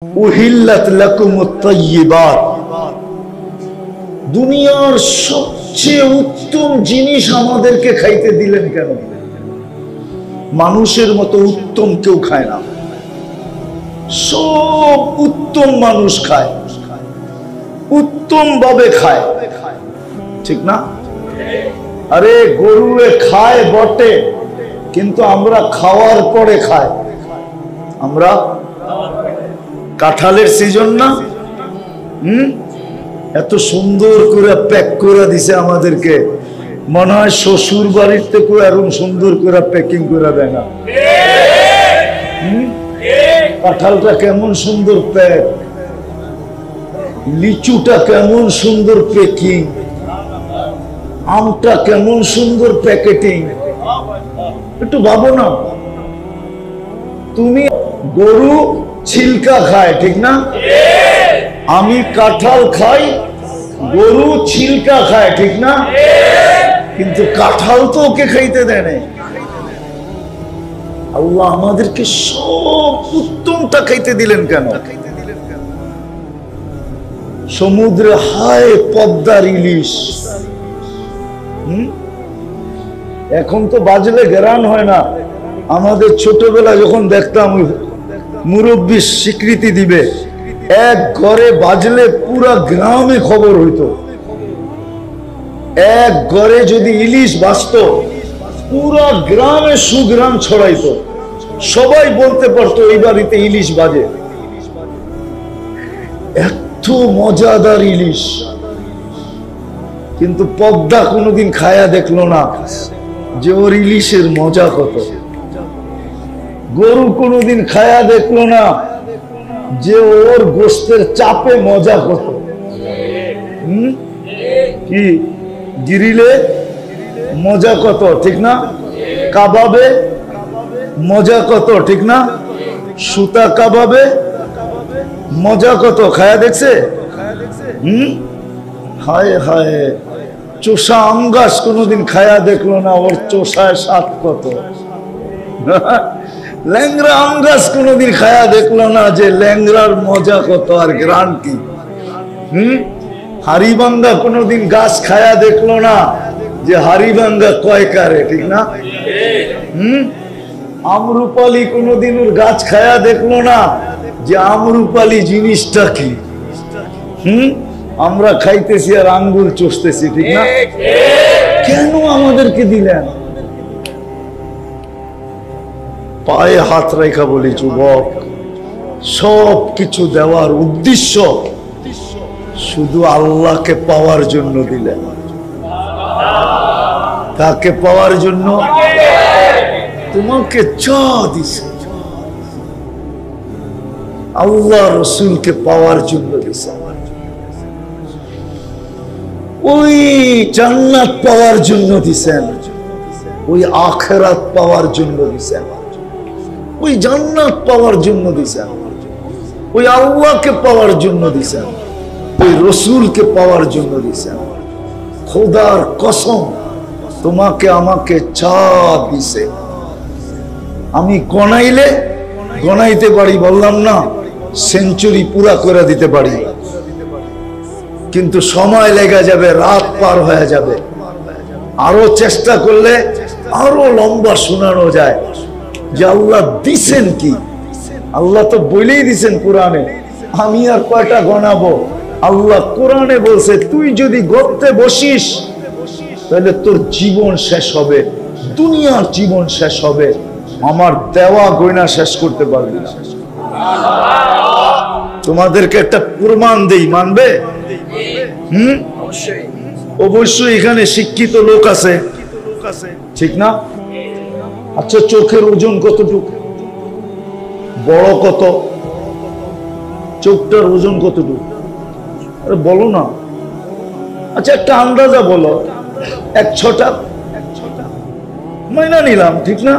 উহিল্লাত লাকুমুত তাইয়্যিবাত, দুনিয়ার সবচেয়ে উত্তম জিনিস আমাদেরকে খাইতে দিলেন কেন? মানুষের মতো উত্তম কেউ খায় না, সব উত্তম মানুষ খায়, উত্তম ভাবে খায়, ঠিক না? আরে গরুয়ে খায় বটে, কিন্তু আমরা খাওয়ার পরে খাই। আমরা কাঁঠালের সিজন না, এত সুন্দর করে প্যাক করে দিছে আমাদেরকে, মনে হয় শ্বশুর বাড়ির থেকে এরকম সুন্দর করে প্যাকিং করে দেয় না। কাঁঠালটা কেমন সুন্দর প্যাক, লিচুটা কেমন সুন্দর প্যাকিং, আমটা কেমন সুন্দর প্যাকেটিং। একটু ভাবো না, তুমি গরু ছিলকা খায়, ঠিক না? আমি কাঁঠাল খাই, গরু ছিলকা খায়, ঠিক না? কিন্তু কাঁঠাল তো ওকে খাইতে দেয় না। আল্লাহ আমাদেরকে সব উত্তমটা খাইতে দিলেন কেন? সমুদ্রে হায় পদ্মার ইলিশ, এখন তো বাজলে ঘেরান হয় না। আমাদের ছোটবেলা যখন দেখতাম মুরব্বী স্বীকৃতি দিবে, এক ঘরে বাজলে পুরা গ্রামে খবর হইতো। এক ঘরে যদি ইলিশ বাজতো, পুরা গ্রামে সুগ্রাম ছড়াইতো, সবাই বলতে পারতো এই বাড়িতে ইলিশ বাজে। এত মজাদার ইলিশ, কিন্তু পদ্মা কোনোদিন খায়া দেখলো না যে ওর ইলিশের মজা কত। গরু কোনোদিন খায়া দেখলো না যে ওর গোস্তের চাপে মজা কত। কি গিরিলে মজা কত, ঠিক না? কাবাবে মজা কত, ঠিক না? সুতা কাবাবে মজা কত, খায়া দেখছে? হায় হায়, চোষা আম গাছ কোনোদিন খায়া দেখলো না ওর চোষায় স্বাদ কত। ল্যাংরা আম গাছ কোনোদিন খায়া দেখলো না যে ল্যাংরার মজা কত আর গ্রান কি। হাড়িভাঙ্গা কোনোদিন গাছ খায়া দেখলো না যে হাড়িভাঙ্গা কয় কারে, ঠিক না? আমরুপালি কোনোদিন ওর গাছ খায়া দেখলো না যে আমরুপালি জিনিসটা কি। আমরা খাইতেছি আর আঙ্গুল চষতেছি, ঠিক না? কেন আমাদেরকে দিলেন? পায়ে হাত রেখা বলি যুবক, সব কিছু দেওয়ার উদ্দেশ্য শুধু আল্লাহকে পাওয়ার জন্য দিলেন। তাকে পাওয়ার জন্য তোমাকে যা দিছে, আল্লাহ রসুলকে পাওয়ার জন্য দিছে। ওই জান্নাত পাওয়ার জন্য দিছেন, ওই আখিরাত পাওয়ার জন্য দিছেন, ওই জান্নাত পাওয়ার জন্য দিছেন, ওই আল্লাহকে পাওয়ার জন্য দিছেন, ওই রসুলকে পাওয়ার জন্য দিছেন। খোদার কসম, তোমাকে আমাকে চা দিছে। আমি গনাইলে গনাইতে পারি, বললাম না সেঞ্চুরি পুরা করে দিতে পারি, কিন্তু সময় লেগে যাবে, রাত পার হয়ে যাবে। আরো চেষ্টা করলে আরো লম্বা শোনানো যায় যে আল্লাহ দিছেন কি। আল্লাহ তো বলেই দিছেন কোরআনে, আমি আর কয়টা গনাবো? আল্লাহ কোরআনে বলছে তুই যদি গড়তে বসিস তাহলে তোর জীবন শেষ হবে, দুনিয়ার জীবন শেষ হবে, আমার দেওয়া গয়না শেষ করতে পারবি না। তোমাদেরকে একটা প্রমাণ দেই, মানবে? অবশ্যই এখানে শিক্ষিত লোক আছে, ঠিক না? আচ্ছা, চোখের ওজন কতটুকু? বড় কত? চোখটার ওজন কতটুকু? আরে বলো না। আচ্ছা একটা আন্দাজা বলো, 1/6 মাইনা নিলাম, ঠিক না?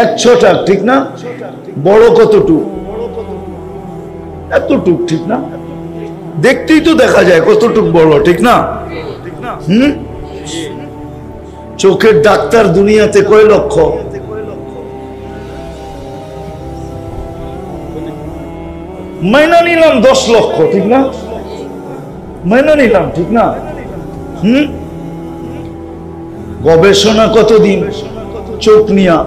1/6, ঠিক না? বড় কতটুকু? এতটুক, ঠিক না? দেখতেই তো দেখা যায় কতটুক বড়, ঠিক না? চোখের ডাক্তার দুনিয়াতে কয় লক্ষ? মাইনা নিলাম 10 লক্ষ, ঠিক না? মাইনা নিলাম, ঠিক না? গবেষণা কতদিন? চোখ নিয়া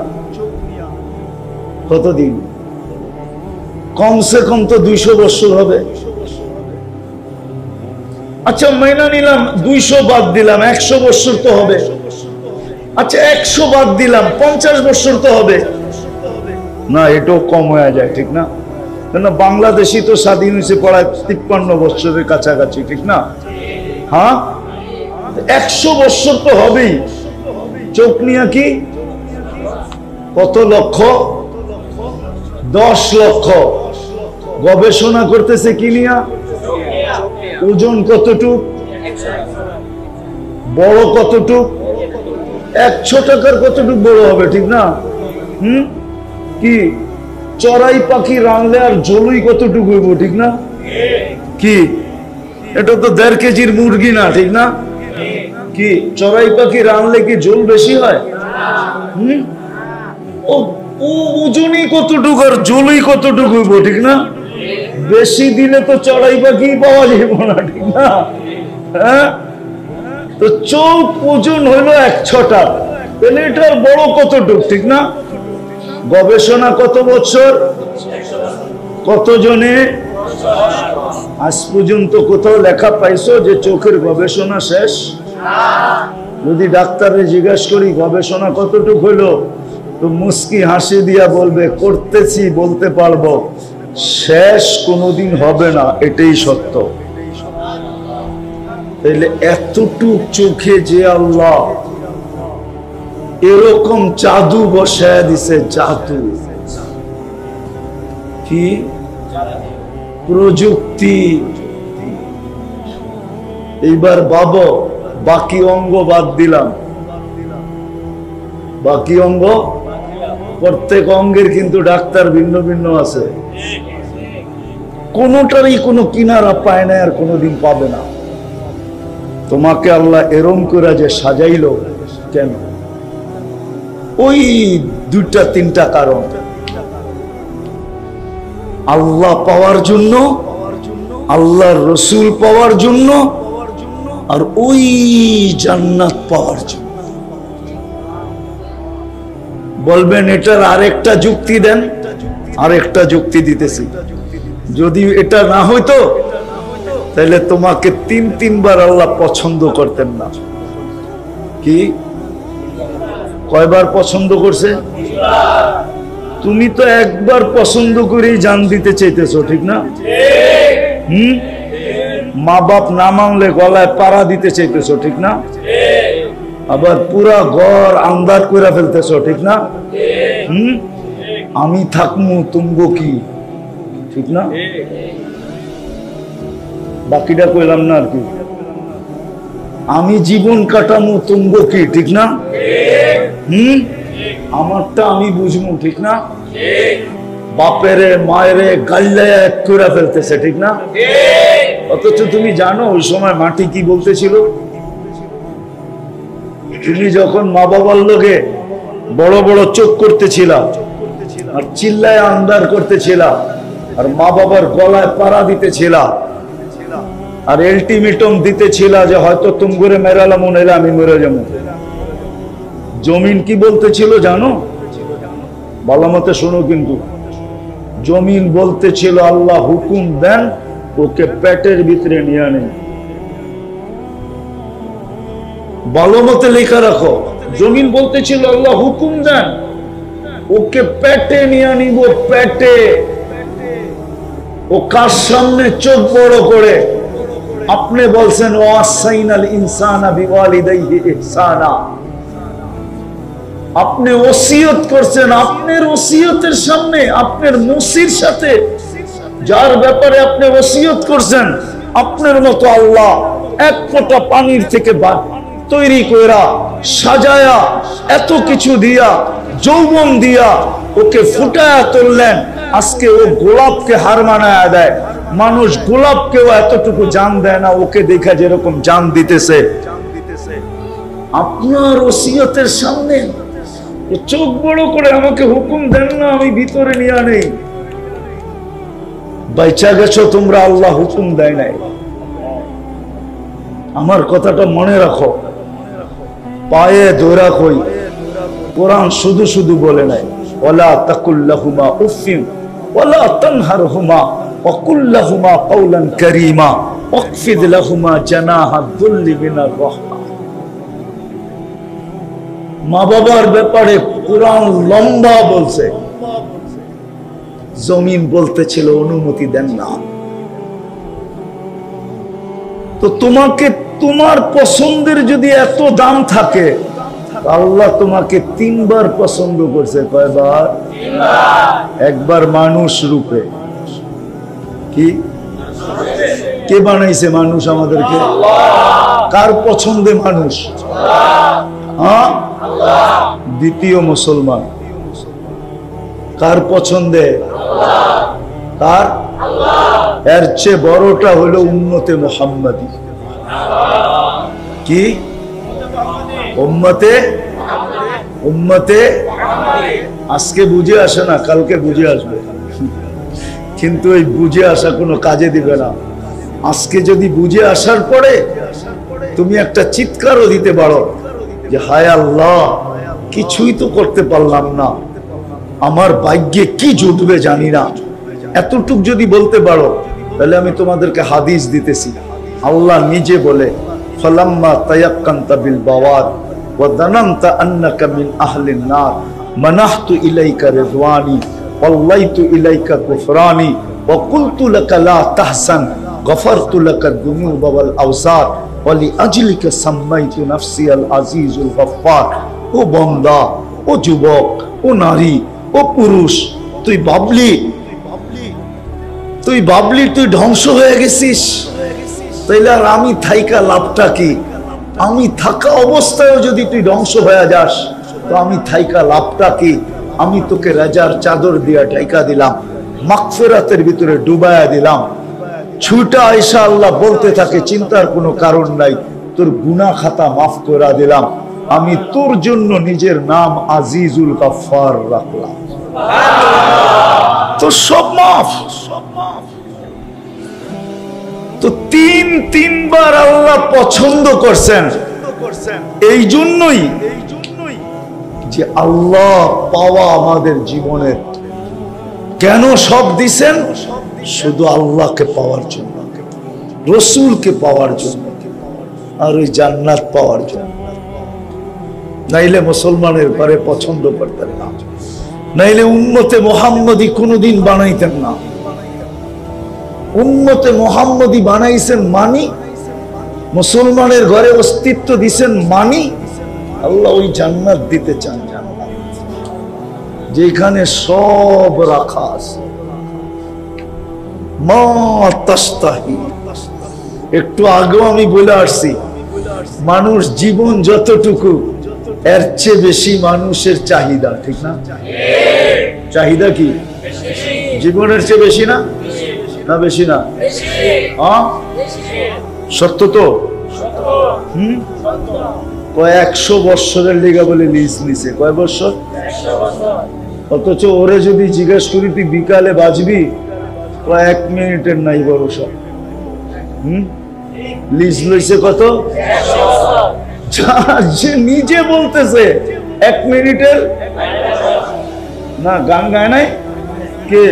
কতদিন? কমসে কম তো 200 বছর হবে। আচ্ছা মাইনা নিলাম, 200 বাদ দিলাম, 100 বছর তো হবে। আচ্ছা 100 বাদ দিলাম, 50 বছর তো হবে না? এটাও কম হয়ে যায়, ঠিক না? কেন বাংলাদেশি তো স্বাধীন হয়েছে প্রায় 53 বছরের কাছাকাছি, ঠিক না? হ্যাঁ, 100 বছর তো হবেই। চোখ নিয়া কি কত লক্ষ? 10 লক্ষ। গবেষণা করতেছে কি নিয়া? ওজন কতটুক, বড় কতটুক, 100 টাকার কতটুক বড় হবে, ঠিক না? কি চড়াই পাখি রানলে আর জলুই কতটুকু হইব, ঠিক না? কি এটা তো 1.5 কেজির মুরগি না, ঠিক না? কি চড়াই পাখি রানলে কি জল বেশি হয়? ও ওজনই কতটুকু আর জলই কতটুকু হইব, ঠিক না? বেশি দিলে তো চড়াই পাখি পাওয়া যাব না, ঠিক না? হ্যাঁ, তো চোখ ওজন হইলো 100 টাকা, তাহলে এটার বড় কতটুক, ঠিক না? গবেষণা কত বছর, কতজনে? আজ পর্যন্ত কোথাও লেখা পাইছো যে চোখের গবেষণা শেষ? যদি ডাক্তারে জিজ্ঞাসা করি গবেষণা কতটুক হইলো, তো মুস্কি হাসি দিয়া বলবে করতেছি, বলতে পারবো শেষ কোনোদিন হবে না, এটাই সত্য। তাইলে এতটুক চোখে যে আল্লাহ এরকম জাদু বসায় দিছে, জাদু কি প্রযুক্তি। এইবার ভাবো, বাকি অঙ্গ বাদ দিলাম, বাকি অঙ্গ, প্রত্যেক অঙ্গের কিন্তু ডাক্তার ভিন্ন ভিন্ন আছে, কোনটারই কোনো কিনারা পায় না আর কোনোদিন পাবে না। তোমাকে আল্লাহ এরম করে যে সাজাইলো কেন? ওই 2-3টা কারণ। আল্লাহ পাওয়ার জন্য, আল্লাহর রসুল পাওয়ার জন্য, আর ওই জান্নাত পাওয়ার জন্য। বলবেন এটার আরেকটা যুক্তি দেন, আরেকটা যুক্তি দিতেছি। যদি এটা না হইতো তাহলে তোমাকে 3-3 বার আল্লাহ পছন্দ করতেন না। কি কয়বার পছন্দ করছে? তুমি তো একবার পছন্দ করেই জান দিতে চাইতেছো, ঠিক না? মা বাপ না মানলে গলায় পাড়া দিতে চাইতেছো, ঠিক না? আবার পুরা ঘর আন্দার করে ফেলতেছো, ঠিক না? আমি থাকমু তুমগো কি, ঠিক না? বাকিটা কইলাম না আর কি। আমি জীবন কাটামু তুমগো কি, ঠিক না? আমারটা আমি বুঝবো, ঠিক না? বাপেরে মায়েরে গাল্লায় এক করে ফেলতেছে, ঠিক না? অথচ তুমি জানো ওই সময় মাটি কি বলতেছিল? তুমি যখন মা বাবার লোকে বড় বড় চোখ করতেছিলা আর চিল্লায় আন্দার করতেছিলা আর মা বাবার গলায় পাড়া দিতেছিলা আর আলটিমেটাম দিতেছিলা যে হয়তো তুমি করে মেরালাম, নাইলে আমি মরে যাবো। জমিন কি বলতেছিল জানো? ভালো মতো শোনো কিন্তু। জমিন বলতেছিল আল্লাহ হুকুম দেন ওকে পেটের ভিতরে নিয়ে নেন। ভালো মতো লেখা রাখো, জমিন বলতেছিল আল্লাহ হুকুম দেন ওকে পেটে নিয়ে নিব, পেটে। ও কার সামনে? চোখ বড় করে। আপনি বলছেন ওয়াসাইনাল ইনসানা বিওয়ালিদাইহি ইহসানা, আপনি ওসিয়ত করছেন, আপনার ওসিয়তের সামনে আপনার মুসির সাথে যার ব্যাপারে আপনি ওসিয়ত করছেন, আপনার মতো আল্লাহ এক ফোঁটা পানির থেকে তৈরি কইরা সাজায়া এত কিছু দিয়া যৌবন দিয়া ওকে ফুটায়া তুললেন। আজকে ও গোলাপকে হার মানায়া দেয়। মানুষ গোলাপকেও এতটুকু জান দেয় না, ওকে দেখা যেরকম জান দিতেছে। আপনার ওসিয়তের সামনে চোখ বড় করে আমাকে হুকুম দেন না আমি ভিতরে নিয়ে নেই। বাইচা গেছো তোমরা, আল্লাহ হুকুম দেয় নাই। আমার কথাটা মনে রাখো, পায়ে ধরা কই, কোরআন শুধু শুধু বলে নাই ওয়ালা তাকুল্লাহুমা উফিন ওয়ালা তানহারহুমা ওয়াকুল্লাহুমা কাওলান কারীমা ওয়াকফিদ লাহুমা জানাহাদ যুল্লি মিনার রাহমা। মা বাবার ব্যাপারে কোরআন লম্বা বলছে, জমিন বলতেছিল অনুমতি দেন না। তো তোমাকে তোমার পছন্দের যদি এত দাম থাকে, আল্লাহ তোমাকে 3 বার পছন্দ করছে। কয়বার? একবার মানুষ রূপে। কি কে বানাইছে মানুষ আমাদেরকে? কার পছন্দে মানুষ? হ্যাঁ, দ্বিতীয় মুসলমান কার পছন্দে? কার? এর চেয়ে বড়টা হলো উম্মতে মুহাম্মাদি। কি উম্মতে? উম্মতে আজকে বুঝে আসে না, কালকে বুঝে আসবে, কিন্তু এই বুঝে আসা কোনো কাজে দিবে না। আজকে যদি বুঝে আসার পরে তুমি একটা চিৎকারও দিতে পারো যে হায় আল্লাহ, কিছুই তো করতে পারলাম না, আমার ভাগ্যে কি জুটবে জানি না, এতটুক যদি বলতে পারো, তাহলে আমি তোমাদেরকে হাদিস দিতেছি। আল্লাহ নিজে বলে ফালাম্মা তায়াক্কানতা বিল বাওয়াদ ওয়া দানানতা আন্নাকা মিন আহলিন নার মানাহতু ইলাইকা রিদওয়ানি ওয়াল্লাইতু ইলাইকা গুফরানি ওয়া কুলতু লাকা লা তাহসান গফারতু লাকা যুনুবা ওয়াল আওসার ওয়া লিআজলিকা সাম্মাইতু নাফসি আল আজিজুল গফফার। ও বান্দা, ও যুবক, ও নারী, ও পুরুষ, তুই ভাবলি তুই ধ্বংস হয়ে গেছিস, তাইলে আর আমি থাইকা লাভটা কি? আমি থাকা অবস্থায় যদি তুই ধ্বংস হয়ে যাস, তো আমি থাইকা লাভটা কি? আমি তোকে রাজার চাদর দিয়া ঢাইকা দিলাম, মাগফিরাতের ভিতরে ডুবায়া দিলাম। ছুটা আয়েশা আল্লাহ বলতে থাকে চিন্তার কোনো কারণ নাই, তোর গুনাহ খাতা মাফ করে দিলাম। আমি তোর জন্য নিজের নাম আজিজুল গফফার রাখলাম, তো সব মাফ। তো তিনবার আল্লাহ পছন্দ করছেন, এই জন্যই যে আল্লাহ পাওয়া আমাদের জীবনের। কেন সব দিছেন? শুধু আল্লাহকে পাওয়ার জন্য, রসুলকে পাওয়ার জন্য, আর ওই জান্নাত পাওয়ার জন্য। নাইলে মুসলমানের ঘরে পছন্দ করতেন না, নাইলে উম্মতে মুহাম্মদী কোনোদিন বানাইতেন না। উম্মতে মুহাম্মদী বানাইছেন মানি, মুসলমানের ঘরে অস্তিত্ব দিছেন মানি। আল্লাহ ওই জান্নাত দিতে চান, যেখানে সব রাখা আছে। মা তাস্তাহি, একটু আগেও আমি বলে আসছি, মানুষ জীবন যতটুকু, এর চেয়ে বেশি মানুষের চাহিদা, ঠিক না? চাহিদা কি জীবনের চেয়ে বেশি না? না বেশি না? সত্য তো। কয় 100 বৎসরের লিগা বলে লিজ নিছে। কয় বৎসর? অথচ ওরে যদি জিজ্ঞেস করি তুই বিকালে বাজবি, 1 মিনিটের নাই ভরসা। লিজ লইছে কত? যে নিজে বলতেছে 1 মিনিটের না। গান গায় নাই কে?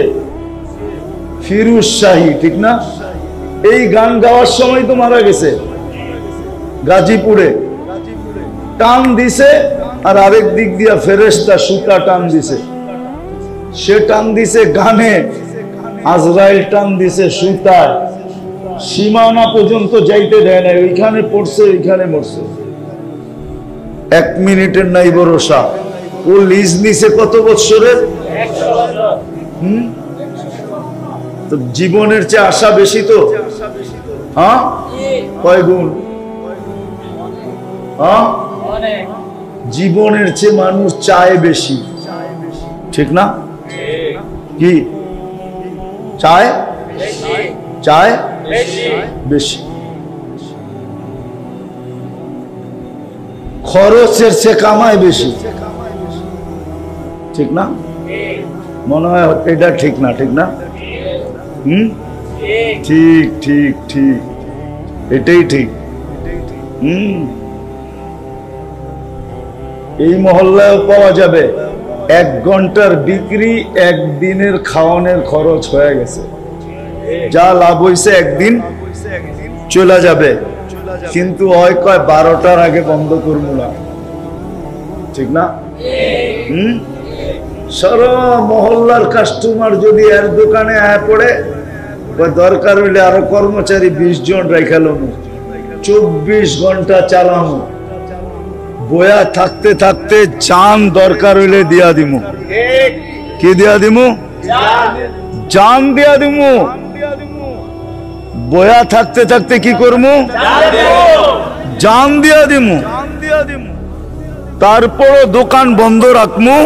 ফিরুজ শাহী, ঠিক না? এই গান গাওয়ার সময় তো মারা গেছে গাজীপুরে। টান দিছে, আর আরেক দিক দিয়া ফেরেশতা সুতা টান দিছে। সে টান দিছে গানে, আজরাইল টান দিছে সুতায়। সীমানা পর্যন্ত যাইতে দেয় না, ওইখানে পড়ছে, ওইখানে মরছে। 1 মিনিটের নাই ভরসা। ও লিজ নিছে কত বৎসরের? তো জীবনের চেয়ে আশা বেশি তো। হ্যাঁ, কয় গুণ? হ্যাঁ, জীবনের চেয়ে মানুষ চায় বেশি, ঠিক না? কি চায়? চায় বেশি। খরচের চেয়ে কামায় বেশি, ঠিক না? মনে হয় এটা ঠিক না? ঠিক না? ঠিক ঠিক ঠিক, এটাই ঠিক। এই মহল্লায় পাওয়া যাবে 1 ঘন্টার বিক্রি, একদিনের খাওয়ানোর খরচ হয়ে গেছে, যা লাভ হয়েছে একদিন চলে যাবে, কিন্তু হয় কয় 12টার আগে বন্ধ করবো না, ঠিক না? সারা মহল্লার কাস্টমার যদি এর দোকানে আয় পড়ে, দরকার হইলে আরো কর্মচারী 20 জন রাখালো, 24 ঘন্টা চালানো, বয়া থাকতে থাকতে জান দরকার হইলে দিয়া দিমু। কি দিয়া দিমু? জান দিয়া দিমু। বয়া থাকতে থাকতে কি করমু? জান দিয়া দিমু। তারপরও দোকান বন্ধ রাখমু?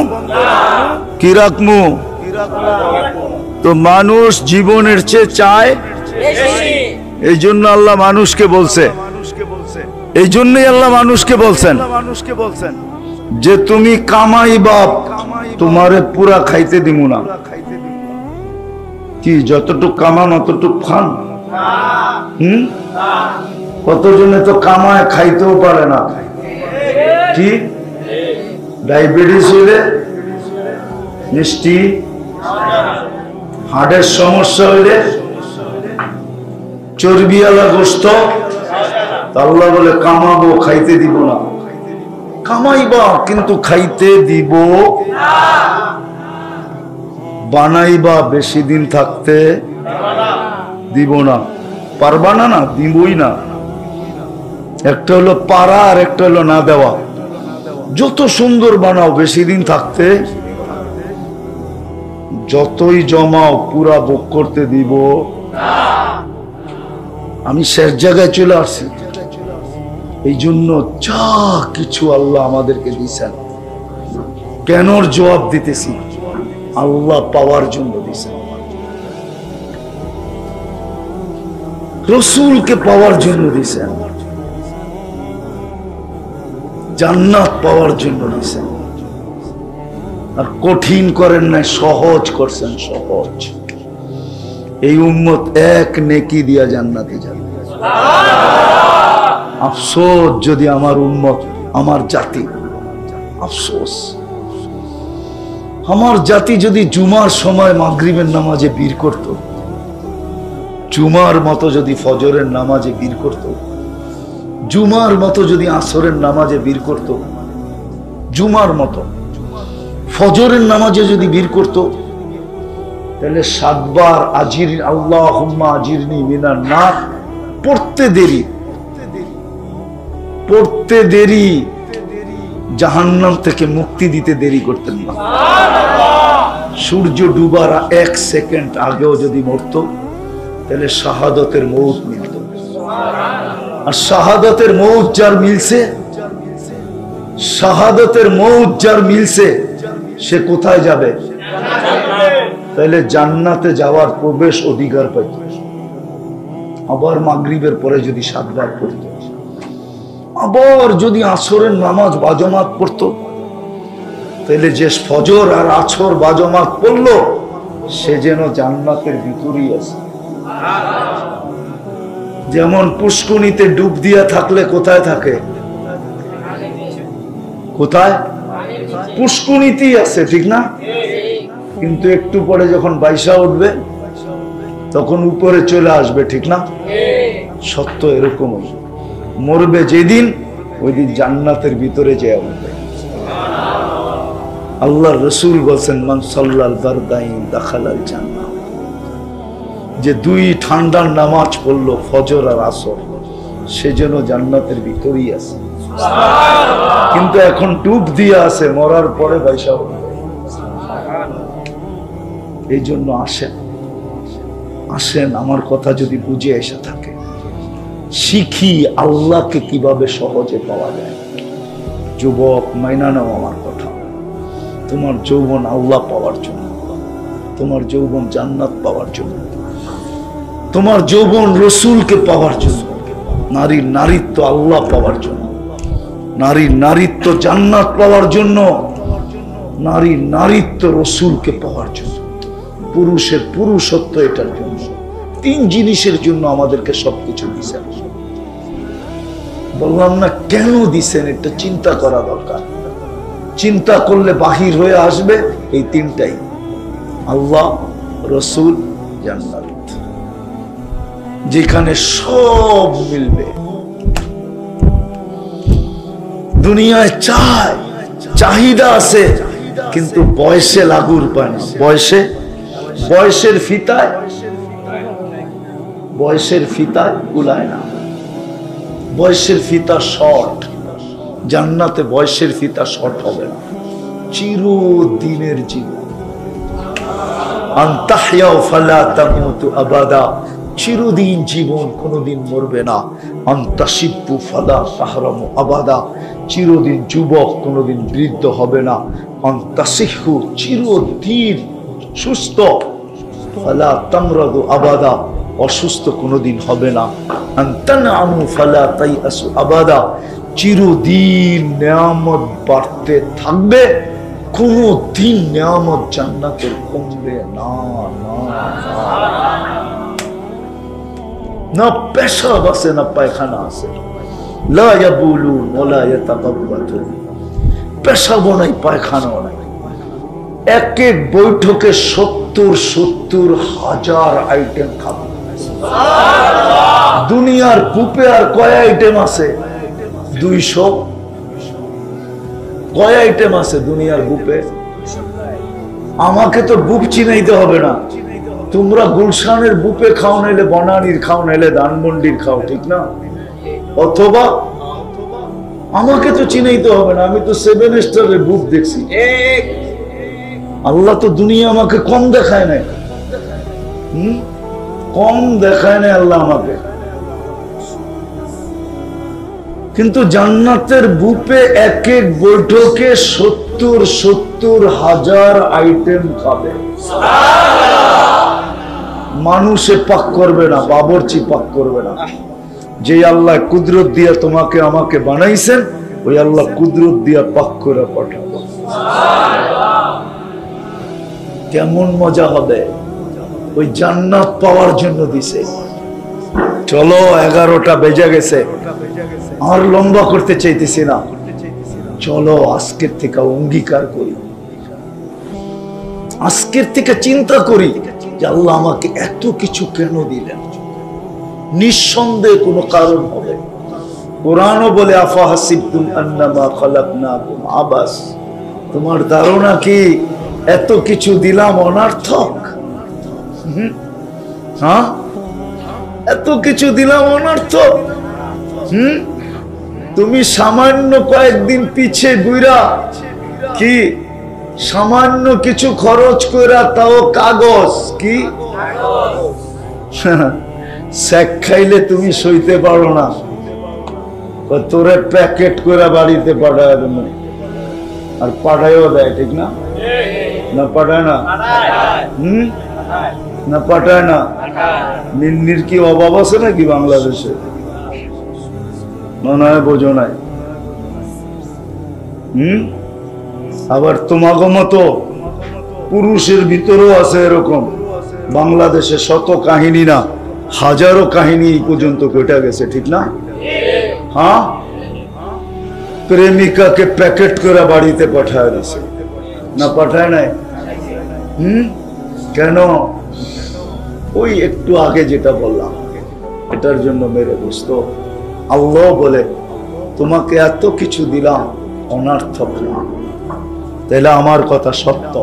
কি রাখমু? তো মানুষ জীবনের চেয়ে চায়, এই জন্য আল্লাহ মানুষকে বলছে, এই জন্যই আল্লাহ মানুষকে বলছেন যে তুমি কামাই বাপ, তোমারে পুরা খাইতে দিব না। কি যতটুক কামান অতটুক খান? কতজনে তো কামায় খাইতেও পারে না। কি ডায়াবেটিস হইলে, মিষ্টি, হার্টের সমস্যা হইলে, চর্বিওয়ালা গোস্ত, আল্লাহ বলে কামাবো, খাইতে দিব না। কামাইবা কিন্তু খাইতে দিব, বানাইবা বেশি দিন থাকতে দিব না। পারবা না? না দিবই না। একটা হলো পারা আর একটা হলো না দেওয়া। যত সুন্দর বানাও বেশি দিন থাকতে, যতই জমাও পুরা ভোগ করতে দিব। আমি শেষ জায়গায় চলে আসছি। এই জন্য যা কিছু আল্লাহ আমাদেরকে দিয়েছেন, কেনর জবাব দিতেছি, আল্লাহ পাওয়ার জন্য দিয়েছেন, রসুলকে পাওয়ার জন্য দিয়েছেন, জান্নাত পাওয়ার জন্য দিয়েছেন। আর কঠিন করেন নাই, সহজ করছেন, সহজ। এই উম্মত এক নেকি দিয়া জান্নাতে যাবে। আফসোস যদি আমার উম্মত, আমার জাতি, আফসোস আমার জাতি যদি জুমার সময় মাগরিবের নামাজে ভিড় করত, জুমার মতো যদি ফজরের নামাজে ভিড় করত, জুমার মতো যদি আসরের নামাজে ভিড় করত, জুমার মতো ফজরের নামাজে যদি ভিড় করত, তাহলে 7 বার আজির আল্লাহুম্মা আজিরনি মিনান নার পড়তে দেরি, পড়তে দেরি, জাহান্নাম থেকে মুক্তি দিতে দেরি করতেন না। সূর্য ডুবার 1 সেকেন্ড আগেও যদি মরত, তাহলে শাহাদতের মৌত মিলত। আর শাহাদতের মৌত যার মিলছে, শাহাদতের মৌত যার মিলছে, সে কোথায় যাবে? তাহলে জান্নাতে যাওয়ার প্রবেশ অধিকার পাইত। আবার মাগরিবের পরে যদি 7 বার পড়ত, আবার যদি আসরের নামাজ বাজমাত পড়তো, তাহলে যে ফজর আর আসর বাজমাত পড়লো, সে যেন জান্নাতের ভিতরেই আছে। যেমন পুষ্কুনিতে ডুব দিয়া থাকলে কোথায় থাকে? কোথায়? পুষ্কুনিতেই আছে, ঠিক না? কিন্তু একটু পরে যখন বাইসা উঠবে, তখন উপরে চলে আসবে, ঠিক না? সত্য এরকম, মরবে যেদিন, ওই দিন জান্নাতের ভিতরে যেয়ে উঠবে। আল্লাহর রাসূল বলেন, মান সাল্লাল বারদাইন দাখালাল জান্নাহ, যে 2 ঠান্ডার নামাজ পড়লো, ফজর আর আসর, সে যেন জান্নাতের ভিতরেই আছে। কিন্তু এখন ডুব দিয়ে আছে, মরার পরে বাইসা উঠবে। এই জন্য আসেন, আসেন, আমার কথা যদি বুঝে এসে থাকে, শিখি আল্লাহকে কিভাবে সহজে পাওয়া যায়। যুবক, মাইনা নাও আমার কথা। তোমার যৌবন আল্লাহ পাওয়ার জন্য, তোমার যৌবন জান্নাত পাওয়ার জন্য, তোমার যৌবন রসুলকে পাওয়ার জন্য, নারীর নারীত্ব আল্লাহ পাওয়ার জন্য, নারীর নারীত্ব জান্নাত পাওয়ার জন্য, নারীর নারীত্ব রসুলকে পাওয়ার জন্য। পুরুষের পুরুষত্ব এটার জন্য। 3 জিনিসের জন্য আমাদেরকে সবকিছু দিছেন। বললাম না কেন দিছেন, এটা চিন্তা করা দরকার। চিন্তা করলে বাহির হয়ে আসবে এই 3টাই, আল্লাহ, রসুল, জান্নাত, যেখানে সব মিলবে। দুনিয়ায় চাহিদা আছে, কিন্তু বয়সে লাগুর পায় না। বয়সের ফিতায় কুলায় না। বয়সের ফিতা শর্ট, জান্নাতে বয়সের ফিতা শর্ট হবে না। চিরদিনের জীবন, আনতাহইয়াউ ফালা তামুতু আবাদা, চিরদিন জীবন, কোনোদিন মরবে না। আনতাশিব্বু ফালা তাহরামু আবাদা, চিরদিন যুবক, কোনোদিন বৃদ্ধ হবে না। আনতাসিহু, চিরদিন সুস্থ। ফালা তামরাদু আবাদা, অসুস্থ কোনোদিন হবে না। আনতানআমু ফালা তাইআসু আবাদা, চিরদিন নিয়ামত বাড়তে থাকবে, কোনদিন নিয়ামত জান্নাতের কমবে না। না পেশাব আছে, না পায়খানা আছে। লা ইয়াবুলুন ওয়ালা ইয়াতাকাব্বাতুন, পেশাবও নাই, পায়খানাও নাই। এক এক বৈঠকে 70 হাজার আইটেম খাবে। দুনিয়ার বুপে আর কয় আইটেম আছে? 200। কয় আইটেম আছে দুনিয়ার বুপে? আমাকে তো বুপ চিনাইতে হবে না। তোমরা গুলশানের বুপে খাও, নাইলে বনানীর খাও, নাইলে ধানমন্ডির খাও, ঠিক না? অথবা আমাকে তো চিনাইতে হবে না, আমি তো 7 স্টারের বুপ দেখছি। আল্লাহ তো দুনিয়া আমাকে কম দেখায় নাই, কম দেখায় নাই আল্লাহ আমাকে। কিন্তু জান্নাতের বুপে এক এক বৈঠকে 70 হাজার আইটেম খাবে। মানুষে পাক করবে না, বাবরচি পাক করবে না। যে আল্লাহ কুদরত দিয়া তোমাকে আমাকে বানাইছেন, ওই আল্লাহ কুদরত দিয়া পাক করে পাঠাবো। কেমন মজা হবে! ওই জান্নাত পাওয়ার জন্য দিছে। চলো, 11টা বেজে গেছে, আর লম্বা করতে চাইতেছি না। চলো আজকের থেকে অঙ্গীকার করি, আজকের থেকে চিন্তা করি যে আল্লাহ আমাকে এত কিছু কেন দিলেন। নিঃসন্দেহে কোনো কারণ হবে। কোরআনও বলে আফাহাসিবতুম আন্নামা খালাকনাকুম আবাস, তোমার ধারণা কি এত কিছু দিলাম অনার্থক? হ্যাঁ, এত কিছু দিলাম অনার্থক? তুমি সামান্য কয়েকদিন পিছে ঘুরা কি সামান্য কিছু খরচ কইরা, তাও কাগজ কি শেখ খাইলে তুমি সইতে পারো না, তোরে প্যাকেট করে বাড়িতে পাঠায় দেবে, আর পাঠাইও দেয়, ঠিক না? না পাঠায় না? না পাঠায় না? মিন্নির কি অভাব আছে নাকি বাংলাদেশে? মনে হয় বোঝো নাই। আবার তোমাকে মতো পুরুষের ভিতরেও আছে এরকম। বাংলাদেশে শত কাহিনী না, হাজারো কাহিনী পর্যন্ত কেটে গেছে, ঠিক না? হ্যাঁ, প্রেমিকাকে প্যাকেট করে বাড়িতে পাঠায় দিছে, না পাঠায় নাই? কেন? ওই একটু আগে যেটা বললাম, এটার জন্য মেরে দোস্ত। আল্লাহ বলে তোমাকে এত কিছু দিলাম অনার্থক না। তাহলে আমার কথা সত্য।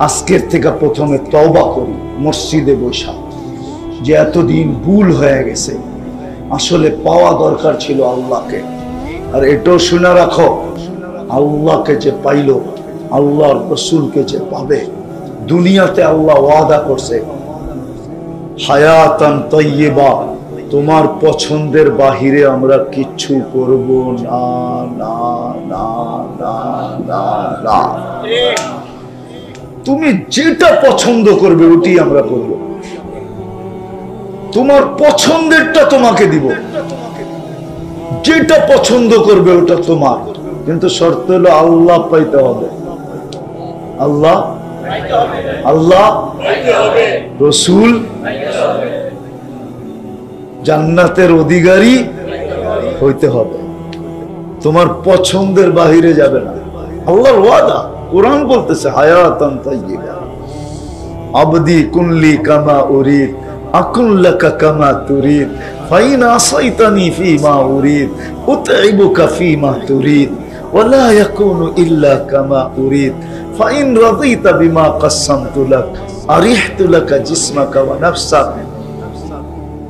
আজকের থেকে প্রথমে তওবা করি, মসজিদে বসা, যে এতদিন ভুল হয়ে গেছে। আসলে পাওয়া দরকার ছিল আল্লাহকে। আর এটাও শুনে রাখো, আল্লাহকে যে পাইল, আল্লাহর রাসূলকে যে পাবে, দুনিয়াতে আল্লাহ ওয়াদা করছে হায়াতান তাইয়্যিবা, তোমার পছন্দের বাহিরে আমরা কিচ্ছু করব না, না না না না না। তুমি যেটা পছন্দ করবে ওটি আমরা করব। তোমার পছন্দেরটা তোমাকে দিব, যেটা পছন্দ করবে ওটা তোমার। কিন্তু শর্ত হলো আল্লাহ পাইতে হবে। আল্লাহ রসুল জান্নাতের অধিকারী হইতে হবে, তোমার পছন্দের বাহিরে যাবে না। আল্লাহর ওয়াদা, কোরআন বলতেছে হায়াতান তাইয়্যিবা, আবদি কুনলি কামা উরিদ আকুন লাকা কামা তুরিদ ফাইন আসাইতানি ফীমা উরিদ উতইবুকা ফীমা তুরিদ ওয়ালা ইয়াকুনু ইল্লা কামা উরিদ ফাইন রাদিতা বিমা কাসসামতু লাক আরিহতু লাকা জিসমাকা ওয়া নাফসাক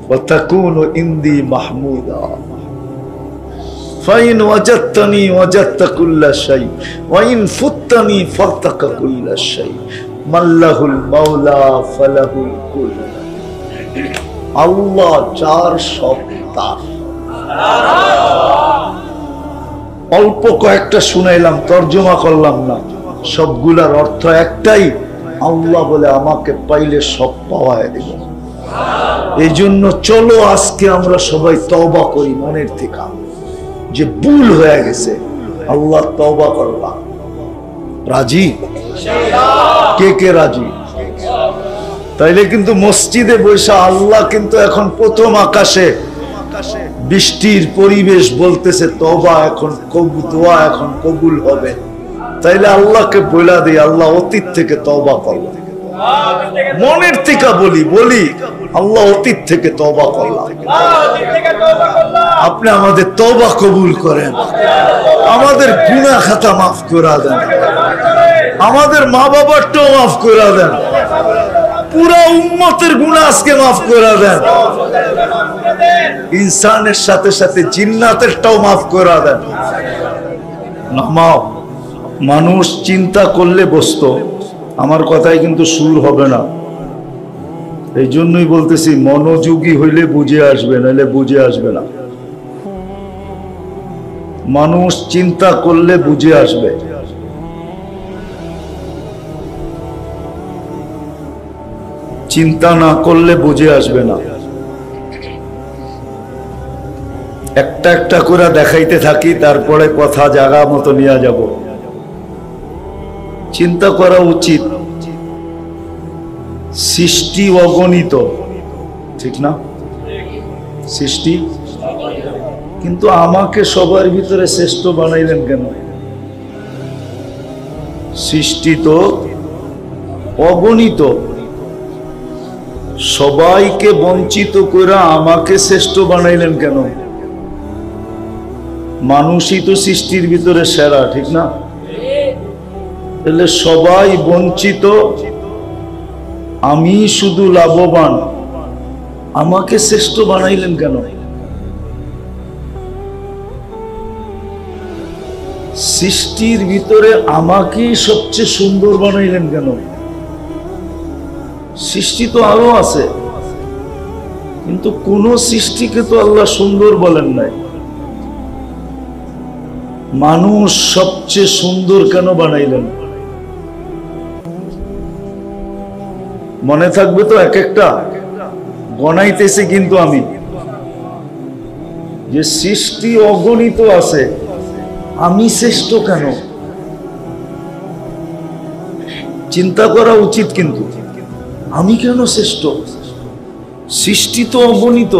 ওয়া তাকুনু ইনদি মাহমুদা ফাইন ওয়াজাদতানি ওয়াজাদতা কুল্লা শাই ওয়া ইন ফুত্তানি ফাতাকা কুল্লা শাই মাল্লাহুল মাওলা ফালাহুল কুল। আল্লাহ যার সব তার। অল্প কয়েকটা শুনাইলাম, তর্জমা করলাম না, সবগুলার অর্থ একটাই, আল্লাহ বলে আমাকে পাইলে সব পাওয়ায় দেব। এই জন্য চলো আজকে আমরা সবাই তওবা করি মনের থেকে, যে ভুল হয়ে গেছে, আল্লাহ তওবা করলাম। রাজি? কে কে রাজি? তাইলে কিন্তু মসজিদে বসে আল্লাহ কিন্তু এখন প্রথম আকাশে বৃষ্টির পরিবেশ বলতেছে তওবা এখন দোয়া এখন কবুল হবে। তাইলে আল্লাহকে বইলা দিই, আল্লাহ অতীত থেকে তওবা করলাম, মনের থেকে বলি আল্লাহ অতীত থেকে তওবা করলাম। আপনি আমাদের তওবা কবুল করেন, আমাদের গুনাহ খাতা মাফ করে দেন, আমাদের মা বাবারটাও মাফ করে দেন, পুরা উম্মতের গুনাহ আজকে মাফ করে দেন, ইনসানের সাথে সাথে জিন্নাতেরটাও মাফ করে দেন। নামাও। মানুষ চিন্তা করলে বসতো, আমার কথায় কিন্তু সুর হবে না, এই জন্যই বলতেছি মনোযোগী হইলে বুঝে আসবে, নাহলে বুঝে আসবে না। মানুষ চিন্তা করলে বুঝে আসবে, চিন্তা না করলে বুঝে আসবে না। একটা একটা করে দেখাইতে থাকি, তারপরে কথা জায়গা মতো নিয়ে যাব। চিন্তা করা উচিত, সৃষ্টি অগণিত, ঠিক না? সৃষ্টি, কিন্তু আমাকে সবার ভিতরে শ্রেষ্ঠ বানাইলেন কেন? সৃষ্টি তো অগণিত, সবাইকে বঞ্চিত করে আমাকে শ্রেষ্ঠ বানাইলেন কেন? মানুষই তো সৃষ্টির ভিতরে সেরা, ঠিক না? তাহলে সবাই বঞ্চিত, আমি শুধু লাভবান, আমাকে শ্রেষ্ঠ বানাইলেন কেন? সৃষ্টির ভিতরে আমাকেই সবচেয়ে সুন্দর বানাইলেন কেন? সৃষ্টি তো আরো আছে, কিন্তু কোন সৃষ্টিকে তো আল্লাহ সুন্দর বলেন নাই। মানুষ সবচেয়ে সুন্দর কেন বানাইলেন? মনে থাকবে তো? এক একটা গণাইতেছি কিন্তু আমি, যে সৃষ্টি অগণিত আছে, আমি শ্রেষ্ঠ কেন? চিন্তা করা উচিত, কিন্তু আমি কেন শ্রেষ্ঠ? সৃষ্টি তো অগণিত,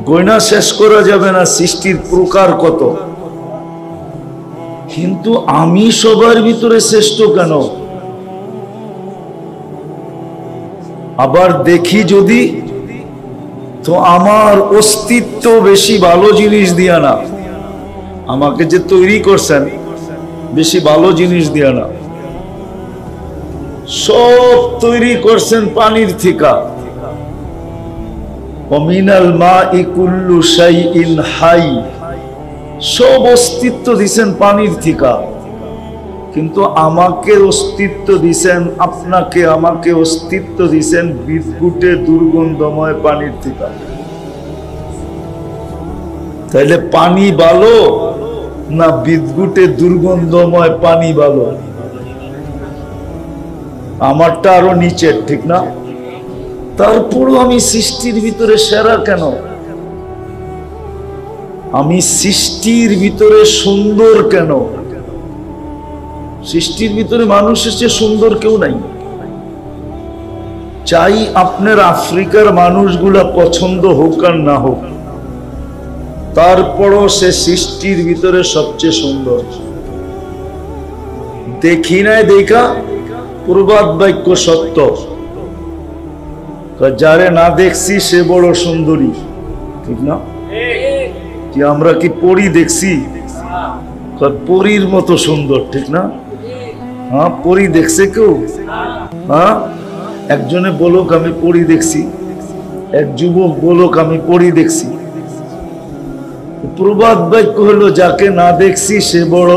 গয়না শেষ করা যাবে না সৃষ্টির প্রকার কত, কিন্তু আমি সবার ভিতরে শ্রেষ্ঠ কেন? আবার দেখি যদি, তো আমার অস্তিত্ব বেশি ভালো জিনিস দিয়া না, আমাকে যে তৈরি করছেন বেশি ভালো জিনিস দিয়া না, সব তৈরি করছেন পানির থেকে। ওমিনাল মাই কুল্লু শাইইন হাই, সব অস্তিত্ব দিছেন পানির থেকে, কিন্তু আমাকে অস্তিত্ব দিছেন, আপনাকে আমাকে অস্তিত্ব দিছেন বিদ্যুটে দুর্গন্ধময় পানির থেকে। তাইলে পানি ভালো না বিদ্যুটে দুর্গন্ধময় পানি ভালো? আমারটা আরো নিচের, ঠিক না? তারপরও আমি সৃষ্টির ভিতরে সেরা কেন? আমি সৃষ্টির ভিতরে সুন্দর কেন? সৃষ্টির ভিতরে মানুষের চেয়ে সুন্দর কেউ নাই। চাই আপনার আফ্রিকার মানুষগুলা পছন্দ হোক আর না হোক, তারপরও সে সৃষ্টির ভিতরে সবচেয়ে সুন্দর। দেখি নাই দেখা প্রবাদ বাক্য সত্য, যারে না দেখছি সে বড় সুন্দরী, ঠিক না? কি আমরা কি পরী দেখছি? পরীর মতো সুন্দর, ঠিক না? হ্যাঁ, পরী দেখছে কেউ? হ্যাঁ, একজনে বলুক আমি পরী দেখছি, এক যুবক বলুক আমি পরী দেখছি। প্রবাদ বাক্য হলো যাকে না দেখছি সে বড়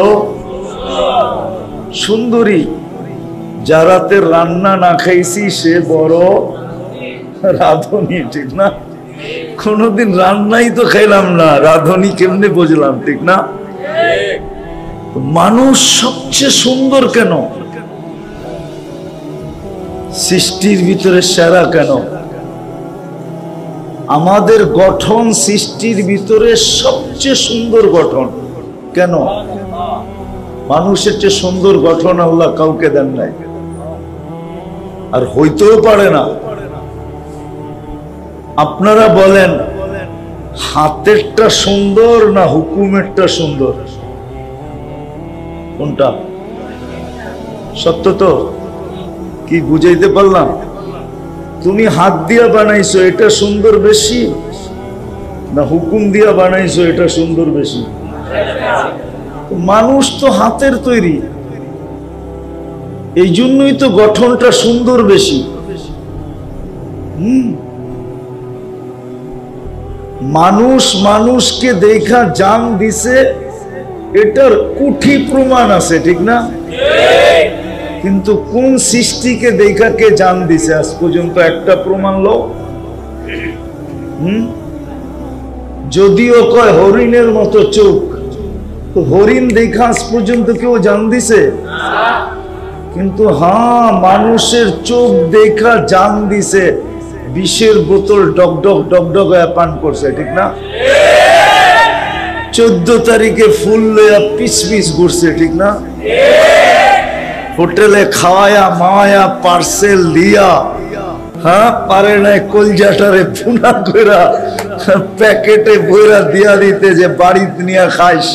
সুন্দরী, যারাতে রান্না না খাইছি সে বড় রাধুনী, ঠিক না? কোনদিন রান্নাই তো খাইলাম না, রাধুনী কেমনে বুঝলাম, ঠিক না? মানুষ সবচেয়ে সুন্দর কেন? সৃষ্টির ভিতরে সেরা কেন? আমাদের গঠন সৃষ্টির ভিতরে সবচেয়ে সুন্দর গঠন কেন? মানুষের চেয়ে সুন্দর গঠন আল্লাহ কাউকে দেন নাই, আর হইতেও পারে না। আপনারা বলেন হাতেরটা সুন্দর না হুকুমেরটা সুন্দর? কোনটা সত্য? তো কি বুঝাইতে পারলাম? তুমি হাত দিয়া বানাইছো এটা সুন্দর বেশি না হুকুম দিয়া বানাইছো এটা সুন্দর বেশি? মানুষ তো হাতের তৈরি, এই জন্যই তো গঠনটা সুন্দর বেশি। মানুষ মানুষকে দেখা জান দিছে, এটার কুঠি প্রমাণ আছে, ঠিক না? কিন্তু কোন সৃষ্টিকে দেখা কে জান দিছে আজ পর্যন্ত একটা প্রমাণ লো। যদিও কয় হরিণের মতো চোখ, তো হরিণ দেখা আজ পর্যন্ত কেউ জান দিছে? কিন্তু হ্যাঁ, মানুষের চোখ দেখা জান দিছে বিষের বোতল ডকডক ডকডক পান করছে, ঠিক না? 14 তারিখে ফুল লইয়া পিস পিস ঘুরছে, ঠিক না? হোটেলে খাওয়ায়া মাওয়ায়া পার্সেল দিয়া, হ্যাঁ, পারে নাই কলজাটারে ভুনা কইরা প্যাকেটে বইরা দিয়া দিতে যে বাড়িতে নিয়ে খাইস,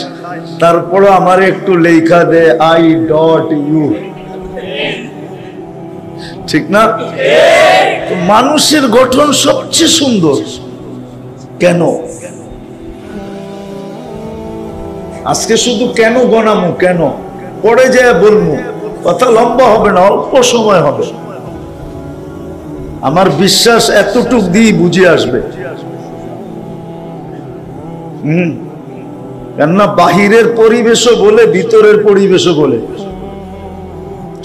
তারপরে আমার একটু লেখা দে I.U, ঠিক না? মানুষের গঠন সবচেয়ে সুন্দর কেন? আজকে শুধু কেন গণামু, কেন পরে যায় বলবো, কথা লম্বা হবে না, অল্প সময় হবে। আমার বিশ্বাস এতটুক দিয়ে বুঝে আসবে। কেননা বাহিরের পরিবেশও বলে, ভিতরের পরিবেশও বলে।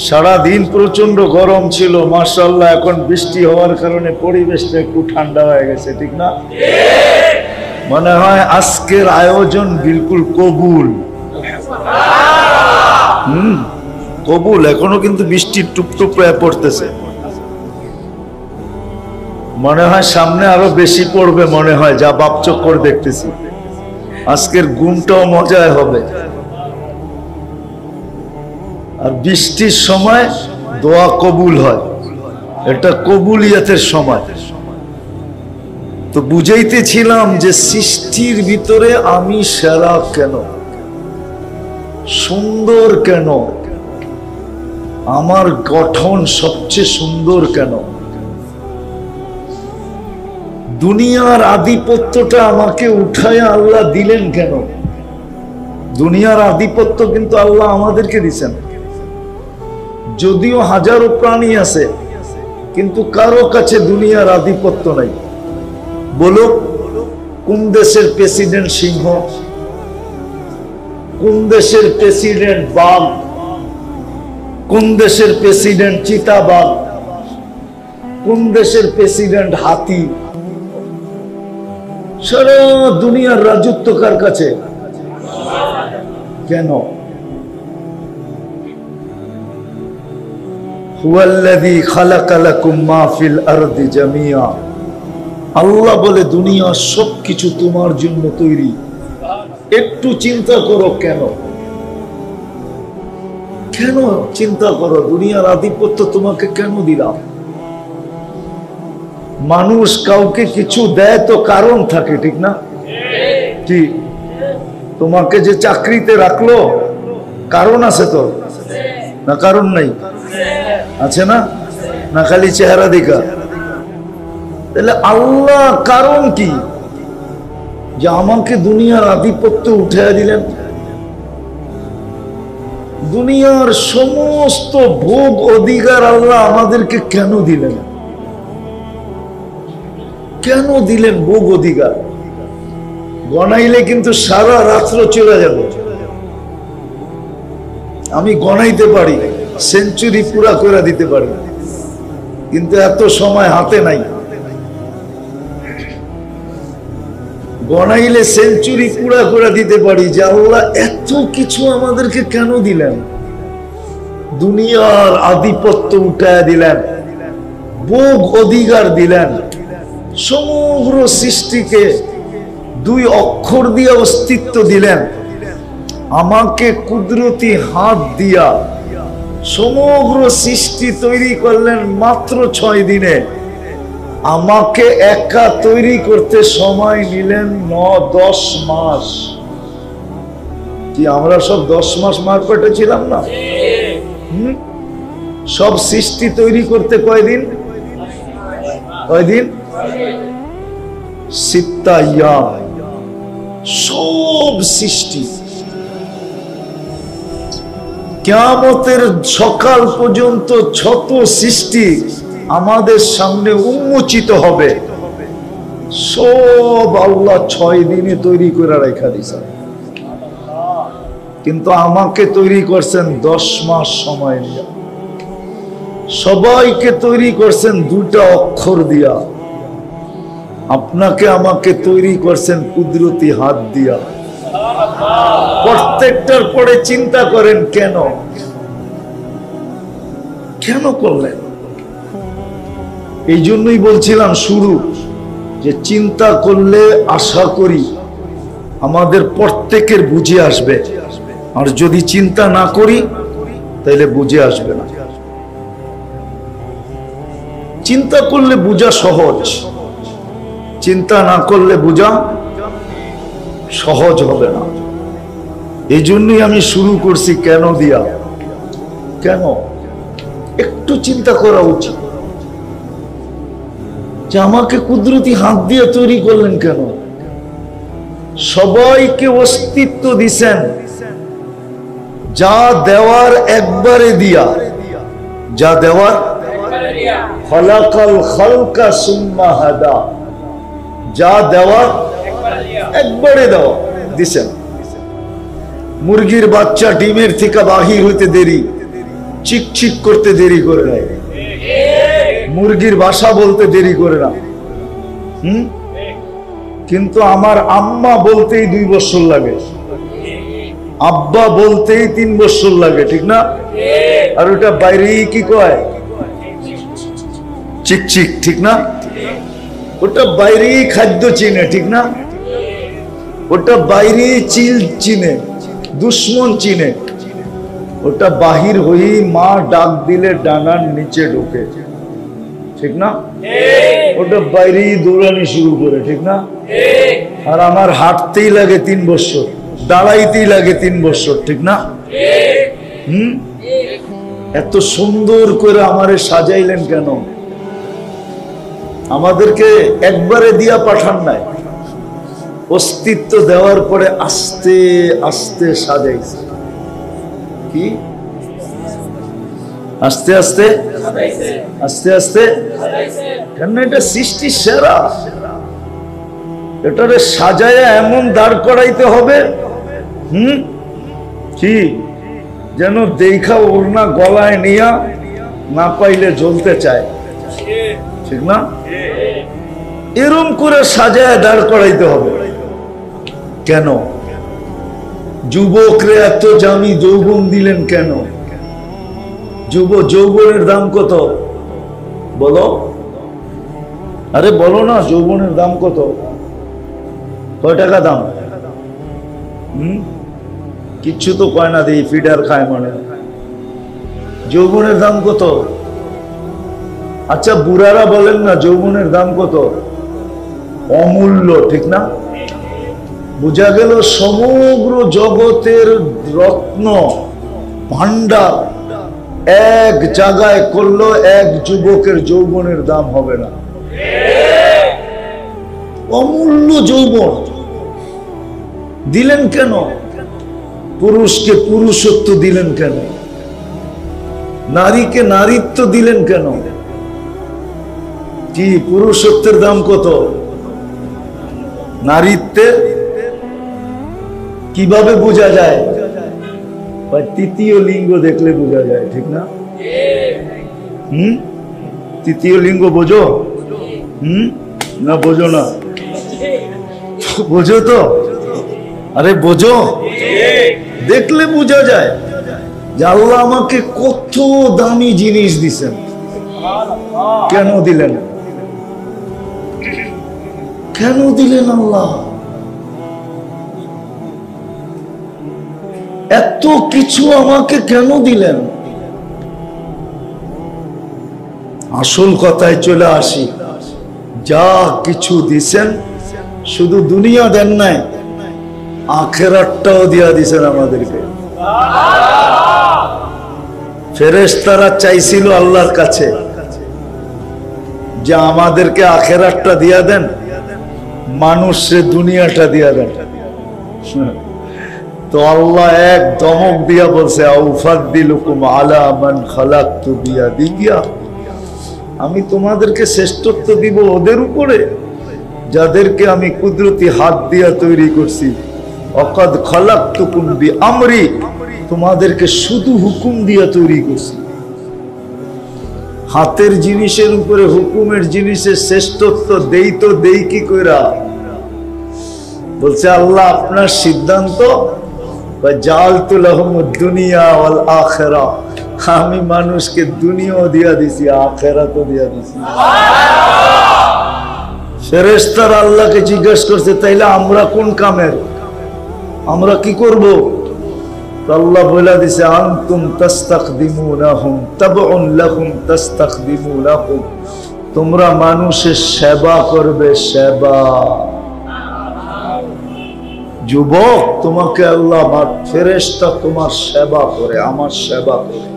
সারাদিন প্রচন্ড গরম ছিল, মাশাআল্লাহ এখন বৃষ্টি হওয়ার কারণে পরিবেশটা একটু ঠান্ডা হয়ে গেছে, ঠিক না? মনে হয় আজকের আয়োজন বিলকুল কবুল। কবুল। এখনো কিন্তু বৃষ্টি টুপটুপ পড়তেছে, মনে হয় সামনে আরো বেশি পড়বে, মনে হয় যা বাপ চক্কর দেখতেছি। আজকের ঘুমটাও মজায় হবে। আর বৃষ্টির সময় দোয়া কবুল হয়, এটা কবুলিয়াতের সময়। তো বুঝাইতেছিলাম যে সৃষ্টির ভিতরে আমি সেরা কেন, সুন্দর কেন, আমার গঠন সবচেয়ে সুন্দর কেন, দুনিয়ার আধিপত্যটা আমাকে উঠায়া আল্লাহ দিলেন কেন? দুনিয়ার আধিপত্য কিন্তু আল্লাহ আমাদেরকে দিচ্ছেন। যদিও হাজারো প্রাণী আছে, কিন্তু কারো কাছে দুনিয়ার আধিপত্য নাই। বলো, কোন দেশের প্রেসিডেন্ট সিংহ, কোন দেশের প্রেসিডেন্ট বাঘ, কোন দেশের প্রেসিডেন্ট চিতাবাঘ, কোন দেশের প্রেসিডেন্ট হাতি? সারা দুনিয়ার রাজত্ব কার কাছে? কেন? হুয়াল্লাযী খালাকা লাকুম মা ফিল আরদি জামিয়া। আল্লাহ বলে দুনিয়ার সবকিছু তোমার জন্য তৈরি। একটু চিন্তা করো, কেন কেন চিন্তা করো, দুনিয়ার আধিপত্য তোমাকে কেন দিলাম? মানুষ কাউকে কিছু দেয় তো কারণ থাকে, ঠিক না? কি তোমাকে যে চাকরিতে রাখলো কারণ আছে তো, না কারণ নাই? আছে না? না খালি চেহারা দেখা? তাহলে আল্লাহ কারণ কি যে আমাকে দুনিয়ার আধিপত্য উঠে দিলেন? দুনিয়ার সমস্ত ভোগ অধিকার আল্লাহ আমাদেরকে কেন দিলেন? কেন দিলেন ভোগ অধিকার? গনাইলে কিন্তু সারা রাত্র চলে যাবে। আমি গনাইতে পারি, সেঞ্চুরি পুরা করে দিতে পারি, কিন্তু এত সময় হাতে নাই। গনাইলে সেঞ্চুরি পুরা করে দিতে পারি যে আল্লাহ এত কিছু আমাদেরকে কেন দিলেন? দুনিয়ার আধিপত্য উঠায় দিলেন, ভোগ অধিকার দিলেন, সমগ্র সৃষ্টিকে দুই অক্ষর দিয়ে অস্তিত্ব দিলেন, আমাকে কুদরতি হাত দিয়া সমগ্র সৃষ্টি তৈরি করলেন মাত্র 6 দিনে। আমাকে একা তৈরি করতে সময় নিলেন 9-10 মাস। কি আমরা সব 10 মাস মার পেটে ছিলাম না? সব সৃষ্টি তৈরি করতে কয়দিন? কয়দিন? 7 আইয়াম। সব সৃষ্টি কিয়ামতের সকাল পর্যন্ত যত সৃষ্টি আমাদের সামনে উন্মোচিত হবে, সব আল্লাহ 6 দিনে তৈরি করে রেখে দিয়েছেন। কিন্তু আমাকে তৈরি করছেন 10 মাস সময় নিয়ে। সবাইকে তৈরি করছেন 2টা অক্ষর দিয়া, আপনাকে আমাকে তৈরি করছেন কুদরতি হাত দিয়া। প্রত্যেকটার পরে চিন্তা করেন কেন কেন করলেন? এই জন্যই বলছিলাম শুরু যে চিন্তা করলে আশা করি আমাদের প্রত্যেকের বুঝে আসবে, আর যদি চিন্তা না করি তাহলে বুঝে আসবে না। চিন্তা করলে বোঝা সহজ, চিন্তা না করলে বোঝা সহজ হবে না। এই জন্যই আমি শুরু করছি কেন দিয়া। কেন? একটু চিন্তা করা উচিত যে আমাকে কুদরতি হাত দিয়ে তৈরি করলেন কেন? সবাইকে অস্তিত্ব দিছেন, যা দেওয়ার একবারে দিয়া, যা দেওয়ার খলাকাল খালকা সুম্মা হাদা, যা দেওয়ার একবারে দেওয়া দিছেন। মুরগির বাচ্চা ডিমের থেকে বাহির হইতে দেরি, চিকচিক করতে দেরি করে না, মুরগির বাসা বলতে দেরি করে না। কিন্তু আমার আম্মা বলতেই 2 বছর লাগে, আব্বা বলতেই 3 বছর লাগে, ঠিক না? আর ওটা বাইরেই কি কয়? চিকচিক, ঠিক না? ওটা বাইরেই খাদ্য চিনে, ঠিক না? ওটা বাইরেই চিল চিনে, দুশ্মন চিনে। ওটা বাহির হয়েই মা ডাক দিলে ডানার নিচে ঢোকে, ঠিক না? ওটা বাইরেই দৌড়ানি শুরু করে, ঠিক না? আর আমার হাঁটতেই লাগে 3 বছর, দাঁড়াইতেই লাগে 3 বছর, ঠিক না? এত সুন্দর করে আমারে সাজাইলেন কেন? আমাদেরকে একবারে দিয়া পাঠান নাই, অস্তিত্ব দেওয়ার পরে আস্তে আস্তে সাজাইছে। কি আস্তে আস্তে আস্তে আস্তে? কেন? এটা সৃষ্টি সেরা, এটারে সাজায় এমন দাঁড় করাইতে হবে কি যেন দেখা ওড়না গলায় নিয়া না পাইলে জ্বলতে চায়, ঠিক না? এরম করে সাজায় দাঁড় করাইতে হবে। কেন? যুবকরে এত দামি যৌবন দিলেন কেন? যৌবনের দাম কত বলো? আরে বলো না, যৌবনের দাম কত? কয় টাকা দাম? কিচ্ছু তো কয় না, দিই ফিডার খায় মানে। যৌবনের দাম কত? আচ্ছা বুড়ারা বলেন না যৌবনের দাম কত? অমূল্য, ঠিক না? বোঝা গেল সমগ্র জগতের রত্ন ভান্ডার এক জায়গায় করলো, এক যুবকের যৌবনের দাম হবে না। অমূল্য যৌবন দিলেন কেন? পুরুষকে পুরুষত্ব দিলেন কেন? নারীকে নারীত্ব দিলেন কেন? কি পুরুষত্বের দাম কত? নারীত্বের কিভাবে বোঝা যায়? তৃতীয় লিঙ্গ দেখলে বোঝা যায়, ঠিক না? তৃতীয় লিঙ্গ বোঝো? না বোঝো না? বোঝো তো? আরে বোঝো, দেখলে বোঝা যায় যে আল্লাহ আমাকে কত দামি জিনিস দিছেন। কেন দিলেন? কেন দিলেন আল্লাহ? এত কিছু আমাকে কেন দিলেন? আসল কথায় চলে আসি, যা কিছু দিছেন শুধু দুনিয়া দেন নাই, আখিরাতটাও দিয়া দিছেন আমাদেরকে। ফেরেশতারা চাইছিল আল্লাহর কাছে যে আমাদেরকে আখিরাতটা দিয়া দেন, মানুষে দুনিয়াটা দিয়া দেন। তো আল্লাহ এক ধমক দিয়া বলছে, আউফাদ্দিলুকুম আলা মান খালাকতু বিয়াদিয়া, আমি তোমাদেরকে শ্রেষ্ঠত্ব দিব ওদের উপরে যাদেরকে আমি কুদরতি হাত দিয়া তৈরি করছি। অকাদ খালাকতুকুম বিআমরি, তোমাদেরকে শুধু হুকুম দিয়া তৈরি করছি। হাতের জিনিসের উপরে হুকুমের জিনিসের শ্রেষ্ঠত্ব দেই তো দেই কি কইরা? বলছে আল্লাহ আপনার সিদ্ধান্ত, জাআলতু লাহুমুদ দুনিয়া ওয়াল আখিরাহ, আমি মানুষকে দুনিয়াও দিয়া দিছি, আখিরাতও দিয়া দিছি। ফেরেশতারা আল্লাহকে জিজ্ঞেস করছে, তাইলে আমরা কোন কামের, আমরা কি করব? আল্লাহ বলে দিছে, আনতুম তাস্তাখদিমুনাহুম তাবউন লাহুম তাস্তাখদিমুনাহুম, তোমরা মানুষের সেবা করবে, সেবা। যুবক, তোমাকে আল্লাহ, ফেরেশতা তোমার সেবা করে, আমার সেবা করে,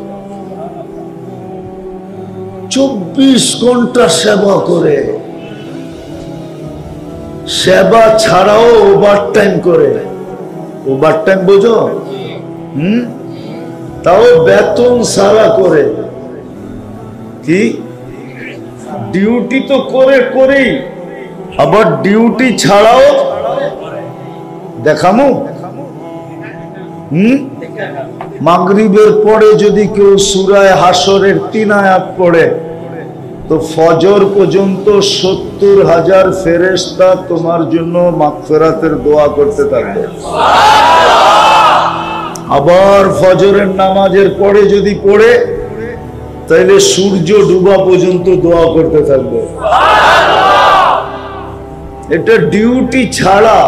24 ঘন্টা সেবা করে। সেবা ছাড়াও ওভারটাইম করে। ওভারটাইম বোঝো? তাও বেতন সারা করে। কি ডিউটি তো করে করেই, আবার ডিউটি ছাড়াও দেখামু। মাগরিবের পরে যদি কেউ সূরা হাসরের 3 আয়াত পড়ে, তো ফজর পর্যন্ত 70,000 ফেরেশতা তোমার জন্য মাগফিরাতের দোয়া করতে থাকবে। আবার ফজরের নামাজের পরে যদি পড়ে, তাইলে সূর্য ডুবা পর্যন্ত দোয়া করতে থাকবে। এটা ডিউটি ছাড়া।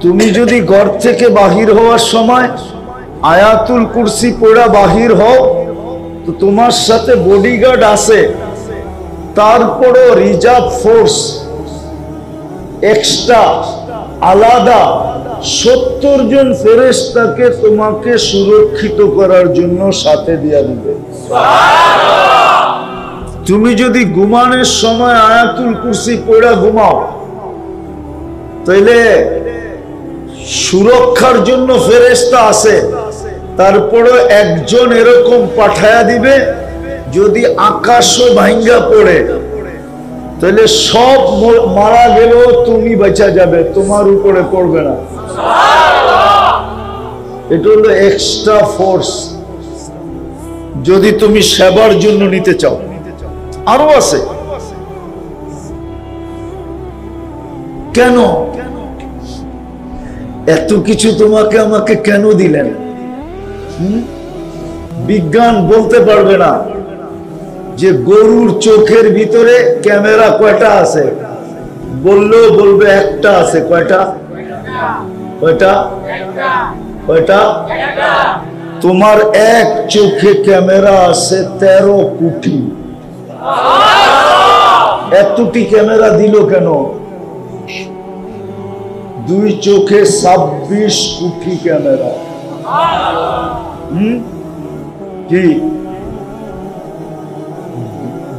তুমি যদি ঘর থেকে বাহির হওয়ার সময় আয়াতুল কুরসি পড়া বাহির হও, তো তোমার সাথে বডিগার্ড আছে, তারপরও রিজার্ভ ফোর্স এক্সট্রা আলাদা 70 জন ফেরেশতাকে তোমাকে সুরক্ষিত করার জন্য সাথে দিয়া দিবে। তুমি যদি ঘুমানোর সময় আয়াতুল কুরসি পড়া ঘুমাও, তাইলে সুরক্ষার জন্য ফেরেশতা আছে, তারপরে একজন এরকম পাঠায়া দিবে, যদি আকাশও ভাঙ্গা পড়ে তাহলে সব মারা গেলেও তুমি বাঁচা যাবে, তোমার উপরে পড়বে না। এটা হলো এক্সট্রা ফোর্স, যদি তুমি সেবার জন্য নিতে চাও। আরো আছে। কেন এত কিছু তোমাকে আমাকে কেন দিলেন? বিজ্ঞান বলতে পারবে না যে গরুর চোখের ভিতরে ক্যামেরা কয়টা আছে, বললেও বলবে একটা আছে। কয়টা? কয়টা? কয়টা? তোমার এক চোখে ক্যামেরা আছে 13 কোটি। এতটি ক্যামেরা দিল কেন? দুই চোখে 26 কোটি ক্যামেরা। কি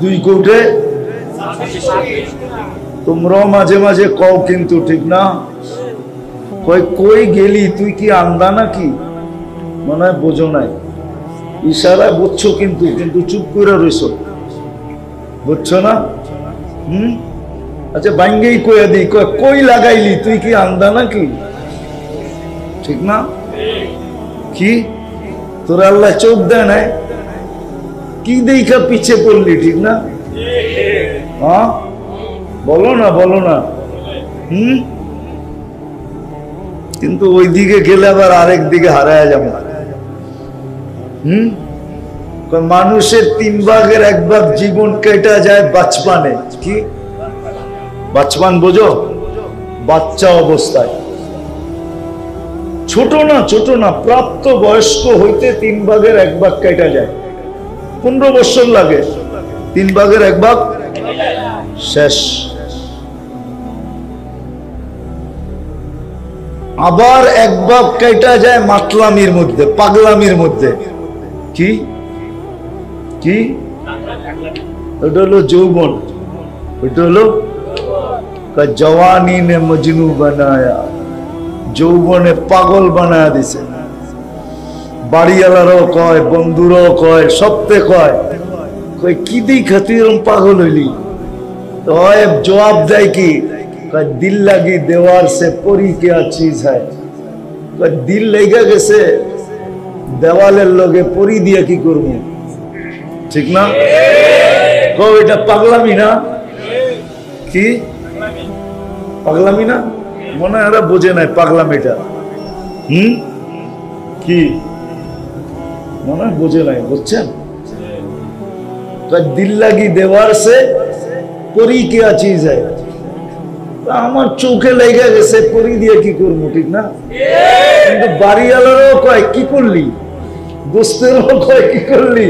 দুই কোটে? তোমরাও মাঝে মাঝে কও কিন্তু, ঠিক না? কই গেলি তুই, কি আন্দা নাকি? মনে হয় বোঝো নাই, ইশারা বুঝছো কিন্তু, কিন্তু চুপ করে রইছো, বুঝছো না? আচ্ছা বাইঙ্গেই কইয়া দিই, কই লাগাইলি তুই, কি আন্দা নাকি? ঠিক না? কি তোর আল্লাহ চোখ দেয় নাই? কি দেখা পিছে পড়লি, ঠিক না? হ্যাঁ বলো না, বলো না। কিন্তু ওই দিকে গেলে আবার আরেক দিকে হারায় যাবো। মানুষের 3 ভাগের 1 ভাগ জীবন কেটে যায় বাচপানে। কি বাচপান বোঝো? বাচ্চা অবস্থায়, ছোট না প্রাপ্ত বয়স্ক হইতে 3 ভাগের 1 ভাগ কেটে যায়। 15 বছর লাগে, 3 ভাগের 1 ভাগ শেষ। আবার 1 ভাগ কেটে যায় মাতলামির মধ্যে, পাগলামির মধ্যে। কি কি ওটা হলো যৌবন, ওটা হলো জওয়ানি নে মজনু বানায়া, যৌবনে পাগল বানায়া দিছে। বাড়িওয়ালারও কয়, বন্ধুরাও কয়, সবতে কয় কি দেখা তুই এরকম পাগল হইলি? জবাব দেয় কি, দিল লাগি দেওয়ার সে পরি क्या चीज है। দিল লেগে গেছে দেওয়ালের লগে, পরি দিয়ে কি করবো? ঠিক না? এটা পাগলামি না? কি পাগলামি না? মনে হয় এরা বোঝে নাই পাগলামিটা। কি মনে হয় বোঝে নাই, বুঝছেন? দিল লাগি দেওয়ার সে পরি क्या चीज है। আমার চোখে লেগে গেছে, পরি দিয়ে কি করবো? ঠিক না? কিন্তু বাড়িওয়ালারও কয় কি করলি, দোস্তেরও কয় কি করলি,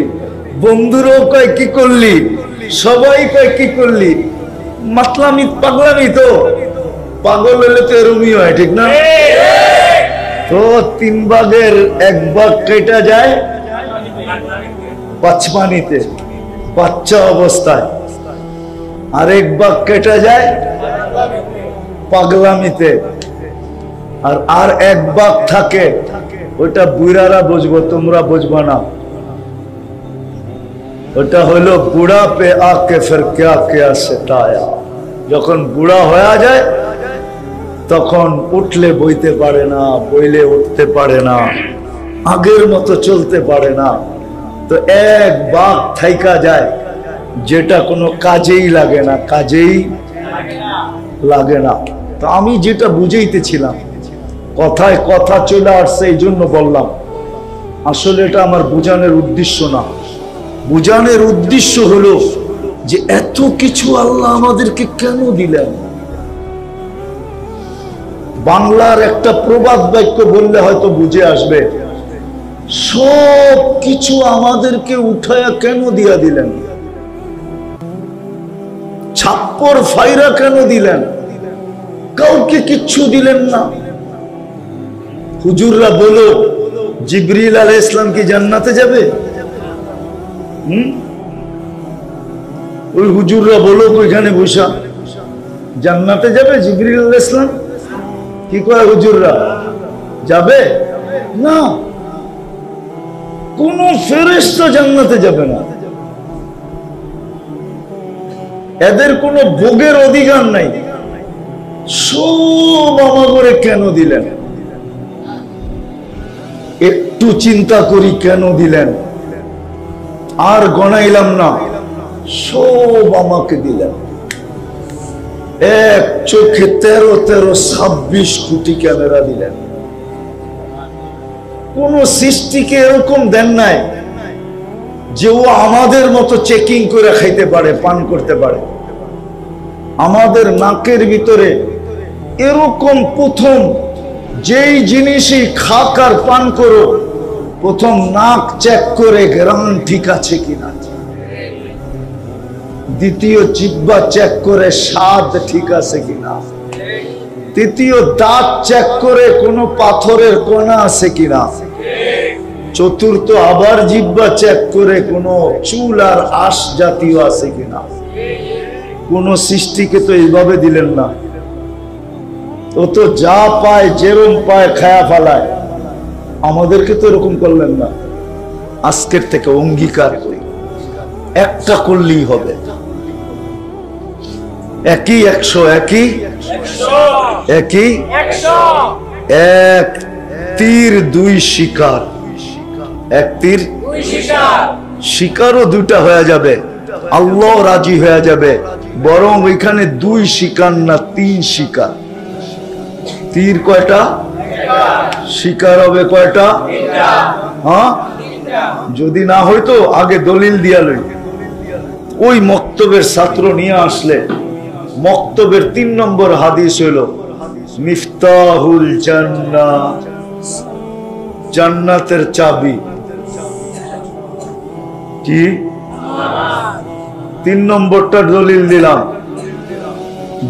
বন্ধুরও কয় কি করলি, সবাই কয় কি করলি। মাতলামি পাগলামি তো, পাগল হলে তো এরমই হয়, ঠিক না? তো 3 ভাগের 1 ভাগ কেটে যায় বাচপানিতে, বাচ্চা অবস্থায়। আর 1 ভাগ কেটে যায় পাগলামিতে। আর 1 ভাগ থাকে, ওটা বুড়ারা বুঝবো, তোমরা বুঝবো না। ওটা হলো বুড়া পে আকে ফির ক্যা ক্যা সতায়া। যখন বুড়া হয়ে যায় তখন উঠলে বইতে পারে না, বইলে উঠতে পারে না, আগের মতো চলতে পারে না। তো 1 ভাগ থাইকা যায়, যেটা কোনো কাজেই লাগে না, কাজেই লাগে না। তো আমি যেটা বুঝাইতেছিলাম, কথায় কথা চলে আসছে, এই জন্য বললাম। আসলে এটা আমার বুঝানোর উদ্দেশ্য না। বুঝানোর উদ্দেশ্য হলো যে এত কিছু আল্লাহ আমাদেরকে কেন দিলেন। বাংলার একটা প্রবাদ বাক্য বললে হয়তো বুঝে আসবে, সব কিছু আমাদেরকে উঠায়া কেন দিয়া দিলেন, ছাপ্পর ফাইরা কেন দিলেন, কাউকে কিচ্ছু দিলেন না। হুজুররা বলো জিবরিল আলাইহিস সালাম কি জান্নাতে যাবে? ওই হুজুররা বলো ওইখানে বসা জান্নাতে যাবে জিবরিল আলাইহিস সালাম? কি কয় হুজুররা, যাবে না? কোন ফেরেশতা জান্নাতে যাবে না। এদের কোনো ভোগের অধিকার নাই। সব আমাগরে কেন দিলেন? একটু চিন্তা করি কেন দিলেন। আর গণাইলাম না, সব আমাকে দিলেন। এক চোখে 26 কোটি ক্যামেরা দিলেন। কোন সৃষ্টিকে এরকম দেন নাই যে ও আমাদের মতো চেকিং করে খাইতে পারে, পান করতে পারে। আমাদের নাকের ভিতরে এরকম প্রথম যেই জিনিসই খাক আর পান করো, প্রথম নাক চেক করে গ্রাম ঠিক আছে কিনা, দ্বিতীয় জিহ্বা চেক করে স্বাদ ঠিক আছে কিনা, তৃতীয় দাঁত চেক করে কোনো পাথরের কোনা আছে কিনা, চতুর্থ আবার জিহ্বা চেক করে কোনো চুল আর আঁশ জাতীয় আছে কিনা। কোন সৃষ্টিকে তো এইভাবে দিলেন না, ও তো যা পায় যেরম পায় খায়া ফেলায়, আমাদেরকে তো এরকম করলেন না। আজকের থেকে অঙ্গীকার করি, একটা করলেই হবে, একই 100, একই এক তীর দুই শিকার, এক তীর শিকারও দুটা হয়ে যাবে, আল্লাহ রাজি হয়ে যাবে। বরং ওইখানে 2 শিকার না 3 শিকার। তীর কয়টা? শিকার হবে কয়টা? হ্যাঁ, যদি না হয়তো আগে দলিল দিয়া লই। ওই মক্তবের ছাত্র নিয়ে আসলে মক্তবের 3 নম্বর হাদিস হইল মিফতাহুল জান্নাহ, জান্নাতের চাবি কি? 3 নম্বরটা দলিল দিলাম।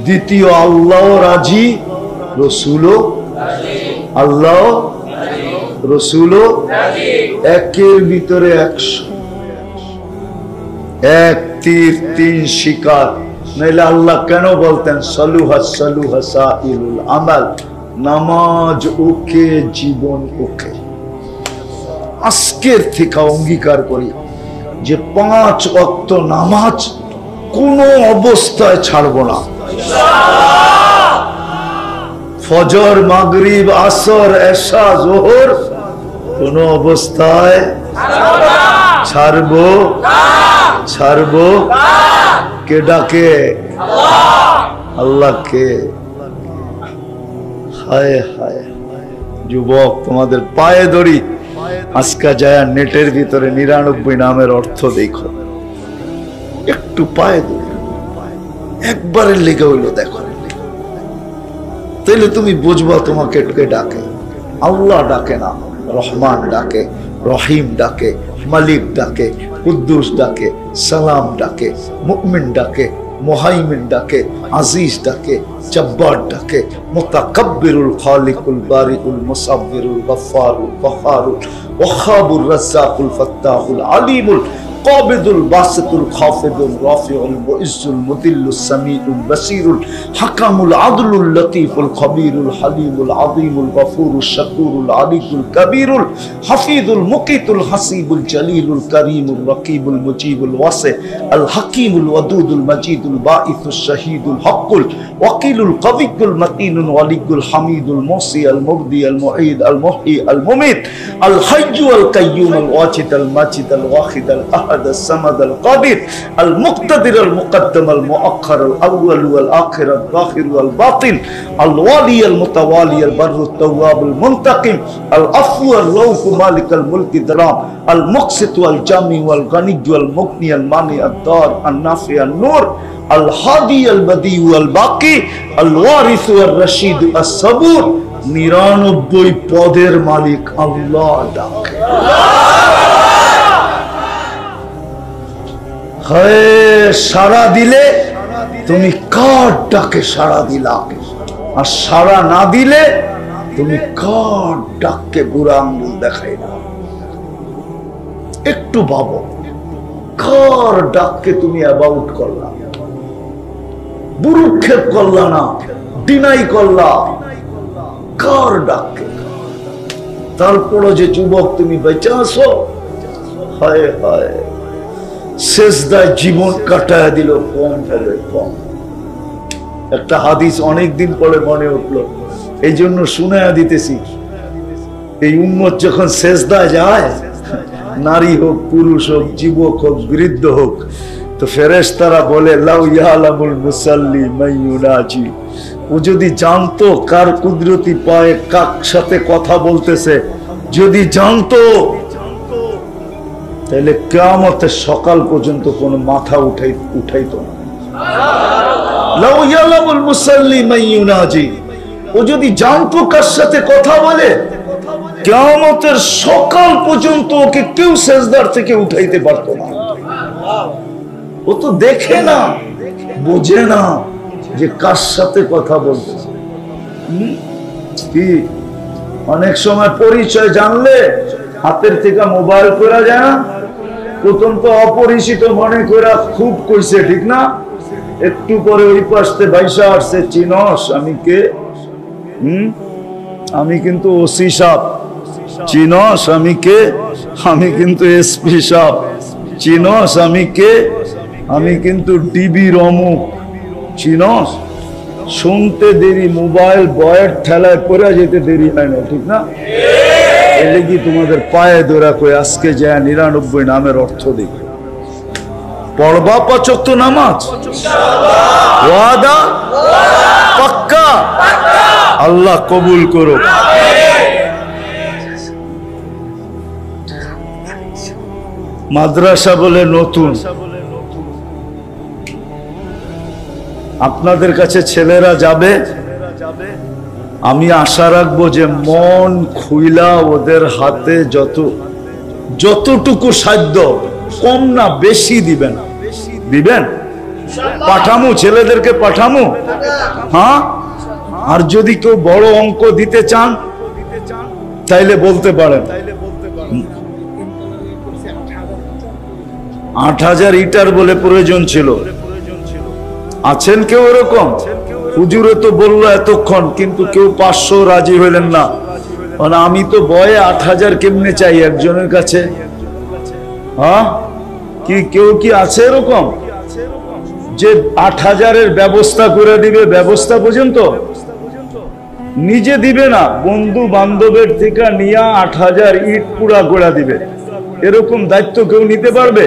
দ্বিতীয় আল্লাহ রাজি, রসুলও আল্লাহ রসুলও একের ভিতরে 100, এক তীর 3 শিকার। নাইলে আল্লাহ কেন বলতেন সালুহা সালুহা সাইলুল আমাল, নামাজ ওকে জীবন ওকে। আজকের থেকে অঙ্গীকার করি যে 5 ওয়াক্ত নামাজ কোন অবস্থায় ছাড়বো না। ফজর, মাগরিব, আসর, এশা, জোহর কোন অবস্থায় ছাড়বো ছাড়বো। কে ডাকে? আল্লাহকে। হায় হায় যুবক, তোমাদের পায়ে ধরি, আজকে যায় নেটের ভিতরে 99 নামের অর্থ দেখো, একটু পায়ে ধরি, একবারের লেগে হইলো দেখো, তাইলে তুমি বুঝবা তোমাকে কে ডাকে। আল্লাহ ডাকে না, রহমান ডাকে, রহিম ডাকে, মালিক ডাকে, কুদ্দুস ডাকে, সালাম ডাকে, মুমিন ডাকে, মুহাইমিন ডাকে, আজিজ ডাকে, জব্বার ডাকে, মুতাকাব্বিরুল খালিকুল বারিউল মুসাব্বিরুল গফফারুল কহারুল ওয়াহাবুর রাজ্জাকুল ফাত্তাহুল আলিমুল কাবিদুল বাসিতুল খাফিদুল রাফিউল মুইজ্জুল মুদিল্লুস সামিউল বাসিরুল হাকামুল আদলুল লতীফুল খবীরুল হালিমুল আযীমুল গফুরুশ শাকুরুল আলিকুল কবীরুল হাফিজুল মুকিতুল হাসিবুল জলিলুল করিমুল রকিবুল মুজিবুল ওয়াসি আল হাকিমুল ওয়াদুদুল মজিদুল বাঈসুশ শাহীদুল হকুল ওয়াকিলুল কবিয়ুল মতিনুল ওয়ালিয়ুল হামিদুল মুসি আল মুবদি আল মুঈদ আল মুহয়ি আল মুমিত আল হাইয়্যু আল কাইয়্যুম আল ওয়াজিদ আল মাজিদ আল ওয়াহিদ আল আহাদ الصمد القادر المقتدر المقدم المؤخر الاول والاخر الظاهر والباطن الوالي المتوالي البر التواب المنتقم العفو الرؤوف مالك الملك الدرام المقسط والجامع والغني والمغني المانع الضار النافع النور الهادي البديع والباقي الوارث والرشيد الصبور 99 পদের মালিক আল্লাহ ডাকে। সাড়া দিলে তুমি কার ডাকে সাড়া দিলা, আর সাড়া না দিলে তুমি কার ডাককে বুড়া আঙ্গুল দেখাইলা। একটু ভাবো, কার ডাককে তুমি অ্যাবাউট করলা, বুরুক্ষেপ করলা না, ডিনাই করলা, কার ডাককে? তারপরও যে যুবক তুমি বেঁচে আসো, হায় হায় সেজদায় জীবন কাটায় দিল, কম হবে কম। একটা হাদিস অনেকদিন পরে মনে উঠলো, এই জন্য শুনায়া দিতেছি। এই উম্মত যখন সেজদায় যায়, নারী হোক, পুরুষ হোক, যুবক হোক, বৃদ্ধ হোক, তো ফেরেশতারা বলে লাউ ইয়ালামুল মুসাল্লি মাইয়ুনাজি, ও যদি জানতো কার কুদরতি পায়ে কার সাথে কথা বলতেছে, যদি জানতো তাহলে কিয়ামতের সকাল পর্যন্ত কোনো মাথা উঠাইতো না। লাউ ইয়ালামুল মুসাল্লি মাইয়ুনাজি, ও যদি জানতো কার সাথে কথা বলে, কিয়ামতের সকাল পর্যন্ত ওকে কেউ সেজদার থেকে উঠাইতে পারতো না। ও তো দেখে না, বোঝে না যে কার সাথে কথা বলতে। কি অনেক সময় পরিচয় জানলে হাতের থেকে মোবাইল করা যায় না। প্রথম তো অপরিচিত মনে করা খুব কইছে, ঠিক না? একটু পরে ওই পাশে ভাইসা আসছে, চিনস আমি কে? আমি কিন্তু ওসি সাহেব। চিনস আমি কে? আমি কিন্তু এসপি সাহেব। চিনস আমি কে? আমি কিন্তু ডিবি রমুক। চিনস? শুনতে দেরি, মোবাইল বয়ের ঠেলায় পড়ে যেতে দেরি হয় না, ঠিক না? এলে কি তোমাদের পায়ে ধরা কই আজকে যায় 99 নামের অর্থ দেখি পড়বা 5 ওয়াক্ত নামাজ, ওয়াদা পাক্কা, আল্লাহ কবুল করো। মাদ্রাসা বলে নতুন, আপনাদের কাছে ছেলেরা যাবে, আমি আশা রাখবো যে মন খুইলা ওদের হাতে যতটুকু সাধ্য, কম না বেশি দিবেন। দিবেন? পাঠামু, ছেলেদেরকে পাঠামু। হ্যাঁ, আর যদি কেউ বড় অঙ্ক দিতে চান তাইলে বলতে পারেন। 8000 ইটার বলে প্রয়োজন ছিল। আছেন কেউ এরকম? হুজুরে তো বললো এতক্ষণ, কিন্তু কেউ 500 রাজি হইলেন না। মানে আমি তো বয়ে 8000 কেমনে চাই একজনের কাছে? হ্যাঁ, কি কেউ কি আছে এরকম যে 8000-এর ব্যবস্থা করে দিবে? ব্যবস্থা পর্যন্ত নিজে দিবে না, বন্ধু বান্ধবের থেকে নিয়ে 8000 ইট পুরা করে দিবে। এরকম দায়িত্ব কেউ নিতে পারবে?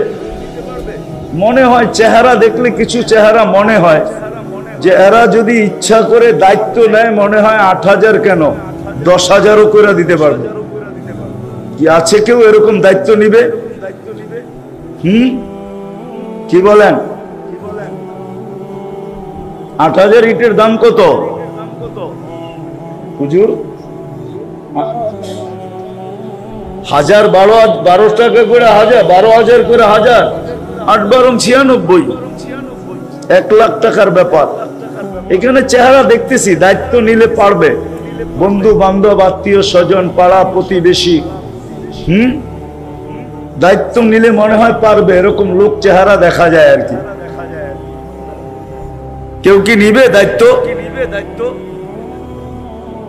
মনে হয় চেহারা দেখলে কিছু চেহারা মনে হয় যে এরা যদি ইচ্ছা করে দায়িত্ব নেয়, মনে হয় 8000 কেন 10,000ও করে দিতে পারবে। কি আছে কেউ এরকম দায়িত্ব নিবে? কি বলেন? 8000 ইটের দাম কত হুজুর? 1000 12 টাকা করে 1000, 12,000 করে 1000, 8 12 96, 1 লাখ টাকার ব্যাপার। এখানে চেহারা দেখতেছি, দায়িত্ব নিলে পারবে। বন্ধু বান্ধব, আত্মীয় স্বজন, পাড়া প্রতিবেশী, দায়িত্ব নিলে মনে হয় পারবে, এরকম লোক চেহারা দেখা যায় আর কি। কেউ কি নিবে দায়িত্ব?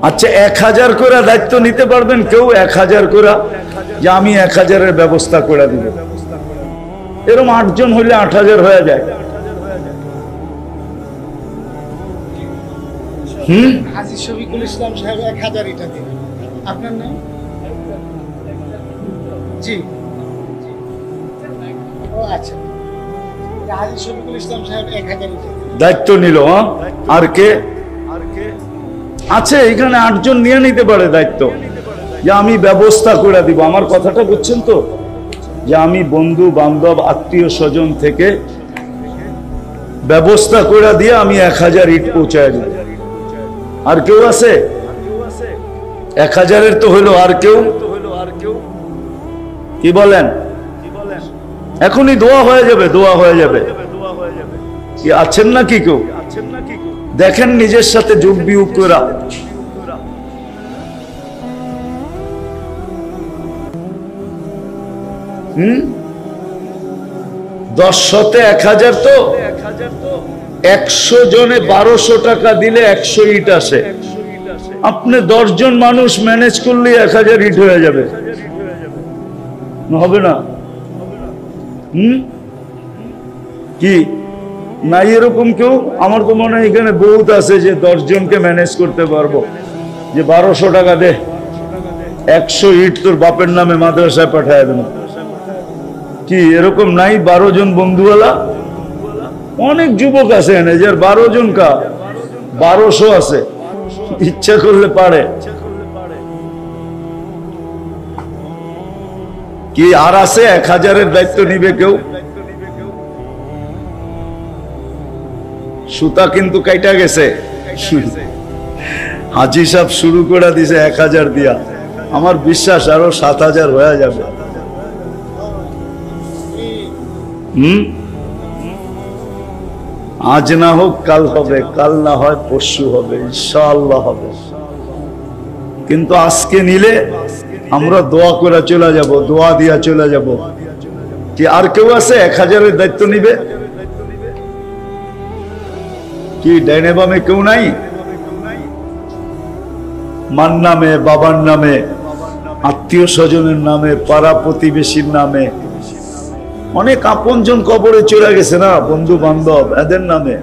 আচ্ছা, 1000 করে দায়িত্ব নিতে পারবেন কেউ? 1000 করে, যে আমি 1000-এর ব্যবস্থা করে দিব। এরকম 8 জন হইলে 8000 হয়ে যায়। হাজী শফিকুল ইসলাম সাহেব 1000 ইটা দিবেন। আপনার নাম? জি, ও আচ্ছা, হাজী শফিকুল ইসলাম সাহেব 1000 ইটা দায়িত্ব নিল। আর কে আছে এখানে? 8 জন নিয়ে নিতে পারে দায়িত্ব, যে আমি ব্যবস্থা করে দিব। আমার কথাটা বুঝছেন তো? যে আমি বন্ধু বান্ধব আত্মীয় স্বজন থেকে ব্যবস্থা করে দিয়ে আমি 1000 ইট পৌঁছায় দিব। আর কেউ আছে? 1000-এর তো হইলো, আর কেউ? কি বলেন? এখনই দোয়া হয়ে যাবে, দোয়া হয়ে যাবে। কি আছেন নাকি কেউ? দেখেন নিজের সাথে যোগ বিয়োগ করা। 10 1000 তো 100 জনে 1200 টাকা দিলে 100 ইট আসে। আপনি 10 জন মানুষ ম্যানেজ করলে 1000 ইট হয়ে যাবে, হবে না? কি নাই এরকম কেউ? আমার তো মনে হয় এখানে বহুত আছে যে 10 জনকে ম্যানেজ করতে পারবো, যে 1200 টাকা দে, 100 ইট তোর বাপের নামে মাদ্রাসায় পাঠায় দেব। কি এরকম নাই? 12 জন বন্ধুওয়ালা অনেক যুবক আছে এনে, যার 12 জন কা 1200 আছে, ইচ্ছা করলে পারে। কি আর আছে? 1000-এর দায়িত্ব নিবে কেউ? সুতা কিন্তু কাইটা গেছে। হাজি সাহেব শুরু করে দিছে 1000 দিয়া। আমার বিশ্বাস আরো 7,000 হয়ে যাবে। আজ না হোক কাল হবে, কাল না হয় পরশু হবে, ইনশাআল্লাহ হবে। কিন্তু আজকে নিলে আমরা দোয়া করে চলে যাব, দোয়া দিয়া চলে যাব। কি আর কেউ আছে 1,000-এর দায়িত্ব নিবে? কি ডাইনে বামে কেউ নাই? মার নামে, বাবার নামে, আত্মীয় স্বজনের নামে, পাড়া প্রতিবেশীর নামে, অনেক আপনজন কবরে চলে গেছে না, বন্ধু বান্ধব, এদের নামে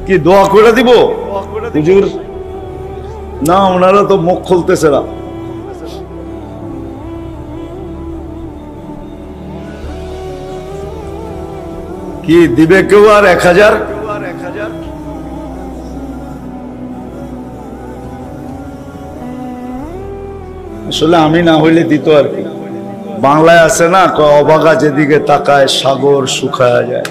কি দোয়া করে দিব হুজুর? না, ওনারা তো মুখ খুলতেছে না। কি দিবে কেউ আর 1,000? আসলে আমি না হইলে দিত আর কি। বাংলায় আছে না, অবাগা যেদিকে তাকায় সাগর শুকায়া যায়।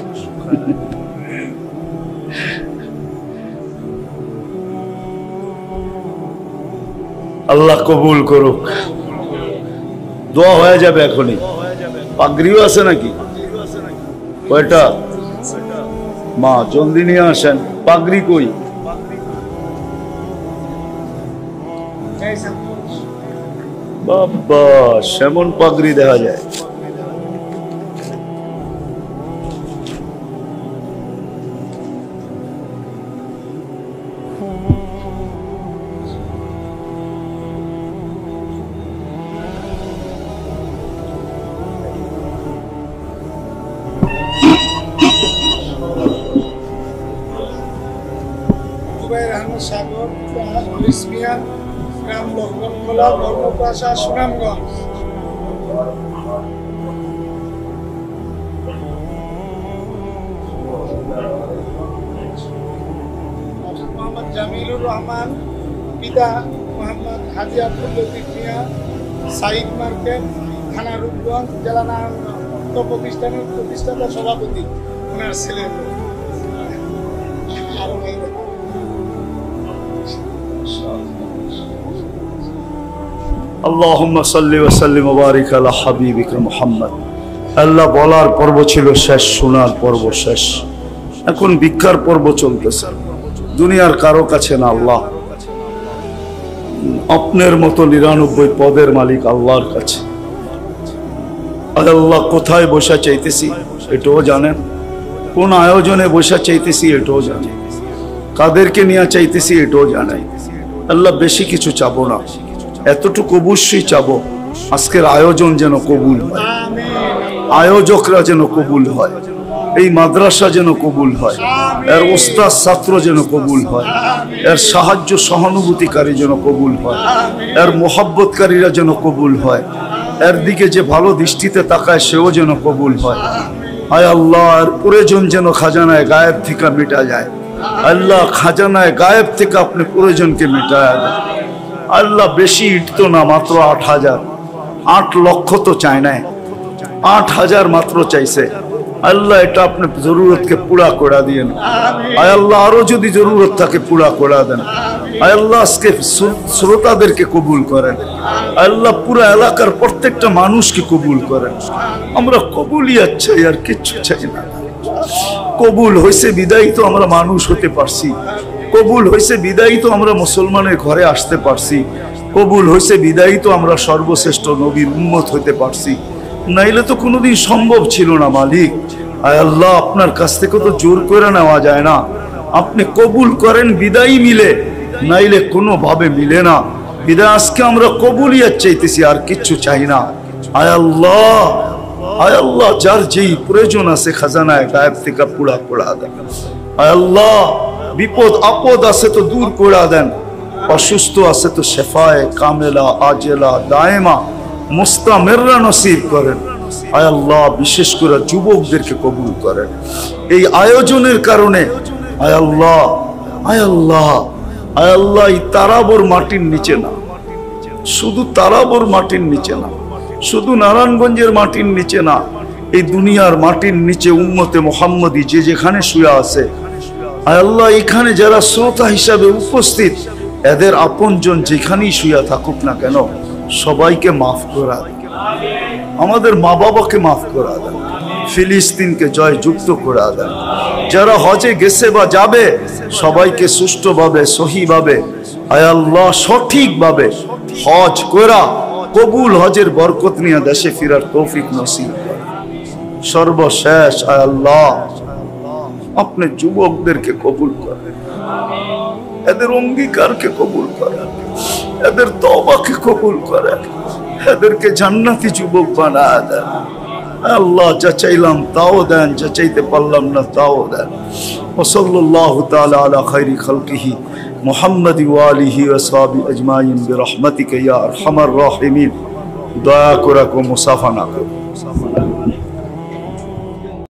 আল্লাহ কবুল করুক। দোয়া হয়ে যাবে এখনই। পাগড়িও আছে নাকি? কয়টা? মা জলদি নিয়ে আসেন। পাগড়ি কই? বাবা, সেমন পাগড়ি দেখা যায়। সাগর মিয়া, গ্রাম লক্ষণখোলা, বর্ণপ্রাশা, সুনামগঞ্জ। মোহাম্মদ জামিলুর রহমান, পিতা মোহাম্মদ হাজি আব্দুল লতিফ মিয়া, সাইদ মার্কেট, থানা রূপগঞ্জ, জেলা নারায়ণগঞ্জ। প্রতিষ্ঠানের প্রতিষ্ঠাতা সভাপতি ওনার ছেলে। আরো আল্লাহুম্মা সাল্লি ওয়া সাল্লিম ওয়া বারিক আলা হাবিবিকা মুহাম্মদ। আল্লাহ বলার পর্ব ছিল শেষ, শোনার পর্ব শেষ, এখন ভিক্ষার পর্ব চলতেছে। দুনিয়ার কারো কাছে না, আল্লাহ আপনার মতো 99 পদের মালিক আল্লাহর কাছে। আল্লাহ কোথায় বসা চাইতেছি এটাও জানেন, কোন আয়োজনে বসা চাইতেছি এটাও জানেন, কাদেরকে নিয়ে চাইতেছি এটাও জানেন। আল্লাহ বেশি কিছু চাবো না, এতটুকু অবশ্যই চাবো, আজকের আয়োজন যেন কবুল হয়, আয়োজকরা যেন কবুল হয়, এই মাদ্রাসা যেন কবুল হয়, এর ওস্তাদ ছাত্র যেন কবুল হয়, এর সাহায্য সহানুভূতিকারী যেন কবুল হয়, এর মোহাব্বতকারীরা যেন কবুল হয়, এর দিকে যে ভালো দৃষ্টিতে তাকায় সেও যেন কবুল হয়। হায় আল্লাহ, এর প্রয়োজন যেন খাজানায় গায়েব থেকে মিটা যায়। আল্লাহ, খাজানায় গায়েব থেকে আপনি প্রয়োজনকে মিটায়া দেন। আল্লাহ বেশি ইট তো না, মাত্র 8,000, 8 লক্ষ তো চায় নাই, 8,000 মাত্র চাইছে। আল্লাহ এটা আপনি জরুরতকে পুরা করে দিয়েন। আয় আল্লাহ, আরো যদি জরুরত থাকে পুরা করে দেন। আয় আল্লাহ, আজকে শ্রোতাদেরকে কবুল করেন। আল্লাহ পুরো এলাকার প্রত্যেকটা মানুষকে কবুল করেন। আমরা কবুলিয়াত চাই, আর কিচ্ছু চাই না। কবুল হয়েছে বিদায়ী তো আমরা মানুষ হতে পারছি, কবুল হয়েছে বিদায়ী তো আমরা মুসলমানের ঘরে আসতে পারছি, কবুল হয়েছে বিদায়ী তো আমরা সর্বশ্রেষ্ঠ নবীর উম্মত হতে পারছি। নাইলে তো কোনোদিন সম্ভব ছিল না মালিক। আয় আল্লাহ, আপনার কাছ থেকে তো জোর করে নেওয়া যায় না। আপনি কবুল করেন বিদায়ী মিলে, নাইলে কোনোভাবে মিলে না। বিদায় আজকে আমরা কবুলিয়াত চাইতেছি, আর কিচ্ছু চাই না। আয় আল্লাহ, আয় আল্লাহ, যার যেই প্রয়োজন আছে খাজানায় গায়েব থেকে পুরা করে দেন। আয় আল্লাহ, বিপদ আপদ আছে তো দূর করে দেন, অসুস্থ আছে তো শেফায়ে কামেলা আজেলা দায়েমা মুস্তামিররা নসিব করেন। আয় আল্লাহ, বিশেষ করে যুবকদেরকে কবুল করেন এই আয়োজনের কারণে। আয় আল্লাহ, আয় আল্লাহ, আয় আল্লাহ, এই তারাবর মাটির নিচে না, শুধু তারাবর মাটির নিচে না, শুধু নারায়ণগঞ্জের মাটির নিচে না, এই দুনিয়ার মাটির নিচে উম্মতে মুহাম্মদী যে যেখানে শুয়ে আছে, আয় আল্লাহ, এখানে যারা শ্রোতা হিসাবে উপস্থিত, এদের আপনজন যেখানেই শুয়ে থাকুক না কেন সবাইকে মাফ করা দেন, আমাদের মা বাবাকে মাফ করা দেন, ফিলিস্তিনকে জয়যুক্ত করা দেন। যারা হজে গেছে বা যাবে সবাইকে সুষ্ঠুভাবে সহিভাবে আয় আল্লাহ সঠিকভাবে হজ করা কবুল হজের বরকত নিয়ে দেশে ফেরার তৌফিক নসিব করেন। সর্বশেষ আয় আল্লাহ আপনি যুবকদেরকে কবুল করেন, এদের অঙ্গীকারকে কবুল করেন, এদের তওবাকে কবুল করেন, এদেরকে জান্নাতি যুবক বানায় দেন। আল্লাহ যা চাইলাম তাও দেন, যা চাইতে পারলাম না তাও দেন। ওয়াসাল্লাল্লাহু তাআলা আলা খায়রি খালকিহি মুহাম্মাদি ওয়া আলিহি ওয়া সাহবিহি আজমাইন বিরহমাতিকা ইয়া আরহামার রাহিমিন। দয়া করে মুসাফা না করো।